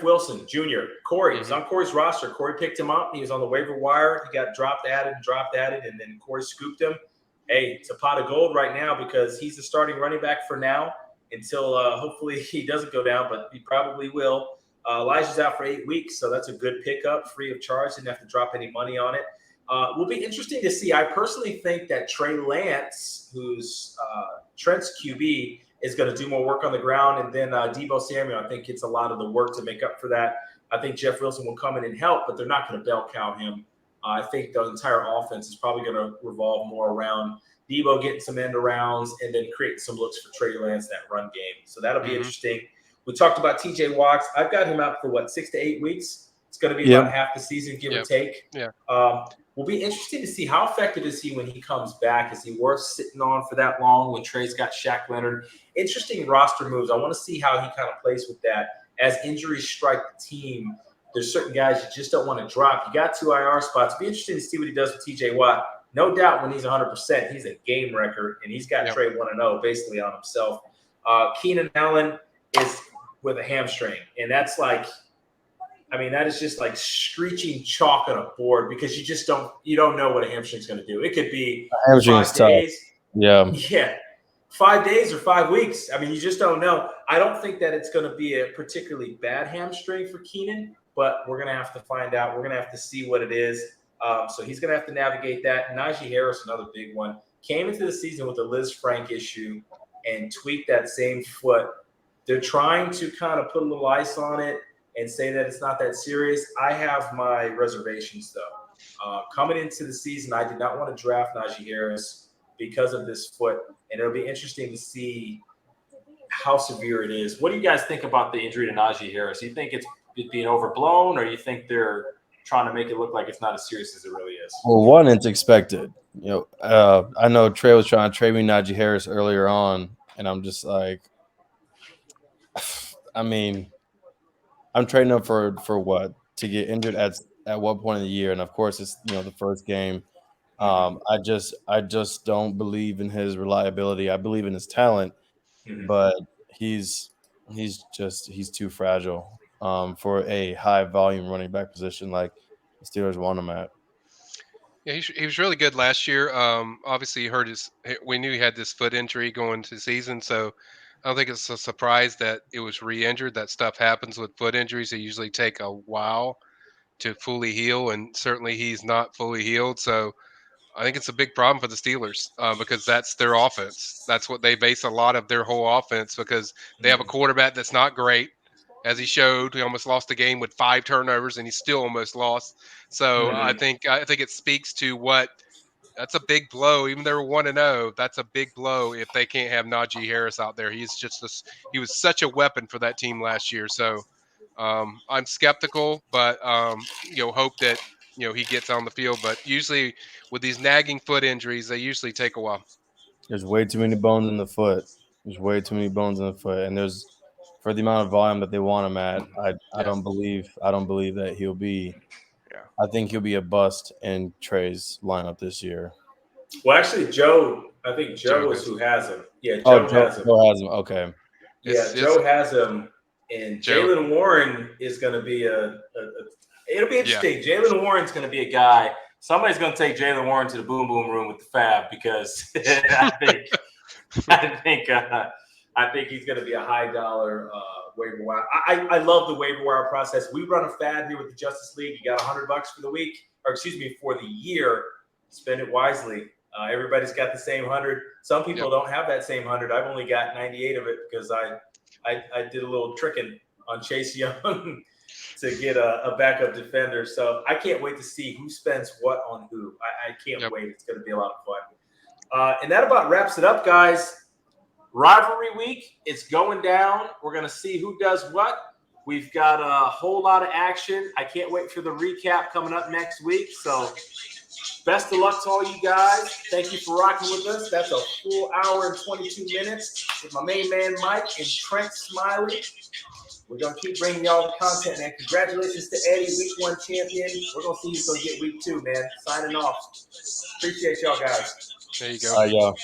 Wilson Jr. Corey is on Corey's roster. Corey picked him up. He was on the waiver wire. He got dropped, added, and then Corey scooped him. Hey, it's a pot of gold right now because he's the starting running back for now until hopefully he doesn't go down, but he probably will. Elijah's out for 8 weeks, so that's a good pickup, free of charge. Didn't have to drop any money on it. Will be interesting to see. I personally think that Trey Lance, who's Trent's QB, is going to do more work on the ground. And then Deebo Samuel, I think, gets a lot of the work to make up for that. I think Jeff Wilson will come in and help, but they're not going to bell cow him. I think the entire offense is probably going to revolve more around Deebo getting some end arounds and then creating some looks for Trey Lance, that run game. So that'll be interesting. We talked about TJ Watts. I've got him out for, 6 to 8 weeks? It's going to be about half the season, give or take. Yeah. Will be interesting to see how effective is he when he comes back. Is he worth sitting on for that long when Trey's got Shaq Leonard? Interesting roster moves. I want to see how he kind of plays with that. As injuries strike the team, there's certain guys you just don't want to drop. You got 2 IR spots. It'll be interesting to see what he does with TJ Watt. No doubt when he's 100%, he's a game record, and he's got Trey 1-0 basically on himself. Keenan Allen is with a hamstring, and that's that is just like screeching chalk on a board because you don't know what a hamstring's going to do. It could be 5 days. Yeah. 5 days or 5 weeks. I mean, you just don't know. I don't think that it's going to be a particularly bad hamstring for Keenan, but we're going to have to find out. We're going to have to see what it is. So he's going to have to navigate that. Najee Harris, another big one, came into the season with a Liz Frank issue and tweaked that same foot. They're trying to kind of put a little ice on it and say that it's not that serious. I have my reservations, though. Coming into the season, I did not want to draft Najee Harris because of this foot, and it'll be interesting to see how severe it is. What do you guys think about the injury to Najee Harris? Do you think it's being overblown, or do you think they're trying to make it look like it's not as serious as it really is? Well, one, it's expected. I know Trey was trying to trade me Najee Harris earlier on, and I'm just like, I mean, I'm trading him for what? To get injured at what point in the year? And of course, it's the first game. I just don't believe in his reliability. I believe in his talent, but he's too fragile for a high volume running back position like the Steelers want him at. Yeah, he was really good last year. Obviously, we knew he had this foot injury going into the season, so I don't think it's a surprise that it was re-injured. That stuff happens with foot injuries. They usually take a while to fully heal, and certainly he's not fully healed. So I think it's a big problem for the Steelers because that's their offense. That's what they base a lot of their whole offense, because they have a quarterback that's not great. As he showed, he almost lost the game with 5 turnovers, and he still almost lost. So I think it speaks to that's a big blow. Even though they're 1-0, that's a big blow if they can't have Najee Harris out there. He was such a weapon for that team last year. So I'm skeptical, but hope that he gets on the field. But usually with these nagging foot injuries, they usually take a while. There's way too many bones in the foot. And there's, for the amount of volume that they want him at, I don't believe that he'll be. Yeah. I think he'll be a bust in Trey's lineup this year. Well, actually, I think Joe is who has him. Yeah, Joe has him. Joe has him. Okay. Yeah, Joe has him, and Jaylen Warren is going to be it'll be interesting. Yeah. Jaylen Warren's going to be a guy. Somebody's going to take Jaylen Warren to the boom boom room with the Fab, because I think he's going to be a high dollar waiver wire. I love the waiver wire process. We run a fad here with the Justice League. You got $100 for the week, for the year. Spend it wisely. Everybody's got the same 100. Some people don't have that same 100. I've only got 98 of it because I did a little tricking on Chase Young to get a backup defender. So I can't wait to see who spends what on who. I can't wait. It's going to be a lot of fun. And that about wraps it up, guys. Rivalry week, it's going down. We're going to see who does what. We've got a whole lot of action. I can't wait for the recap coming up next week. So best of luck to all you guys. Thank you for rocking with us. That's a full hour and 22 minutes with my main man, Mike, and Trent Smiley. We're going to keep bringing y'all the content, man. Congratulations to Eddie, week 1 champion. We're going to see you get week 2, man. Signing off. Appreciate y'all, guys. There you go. Y'all.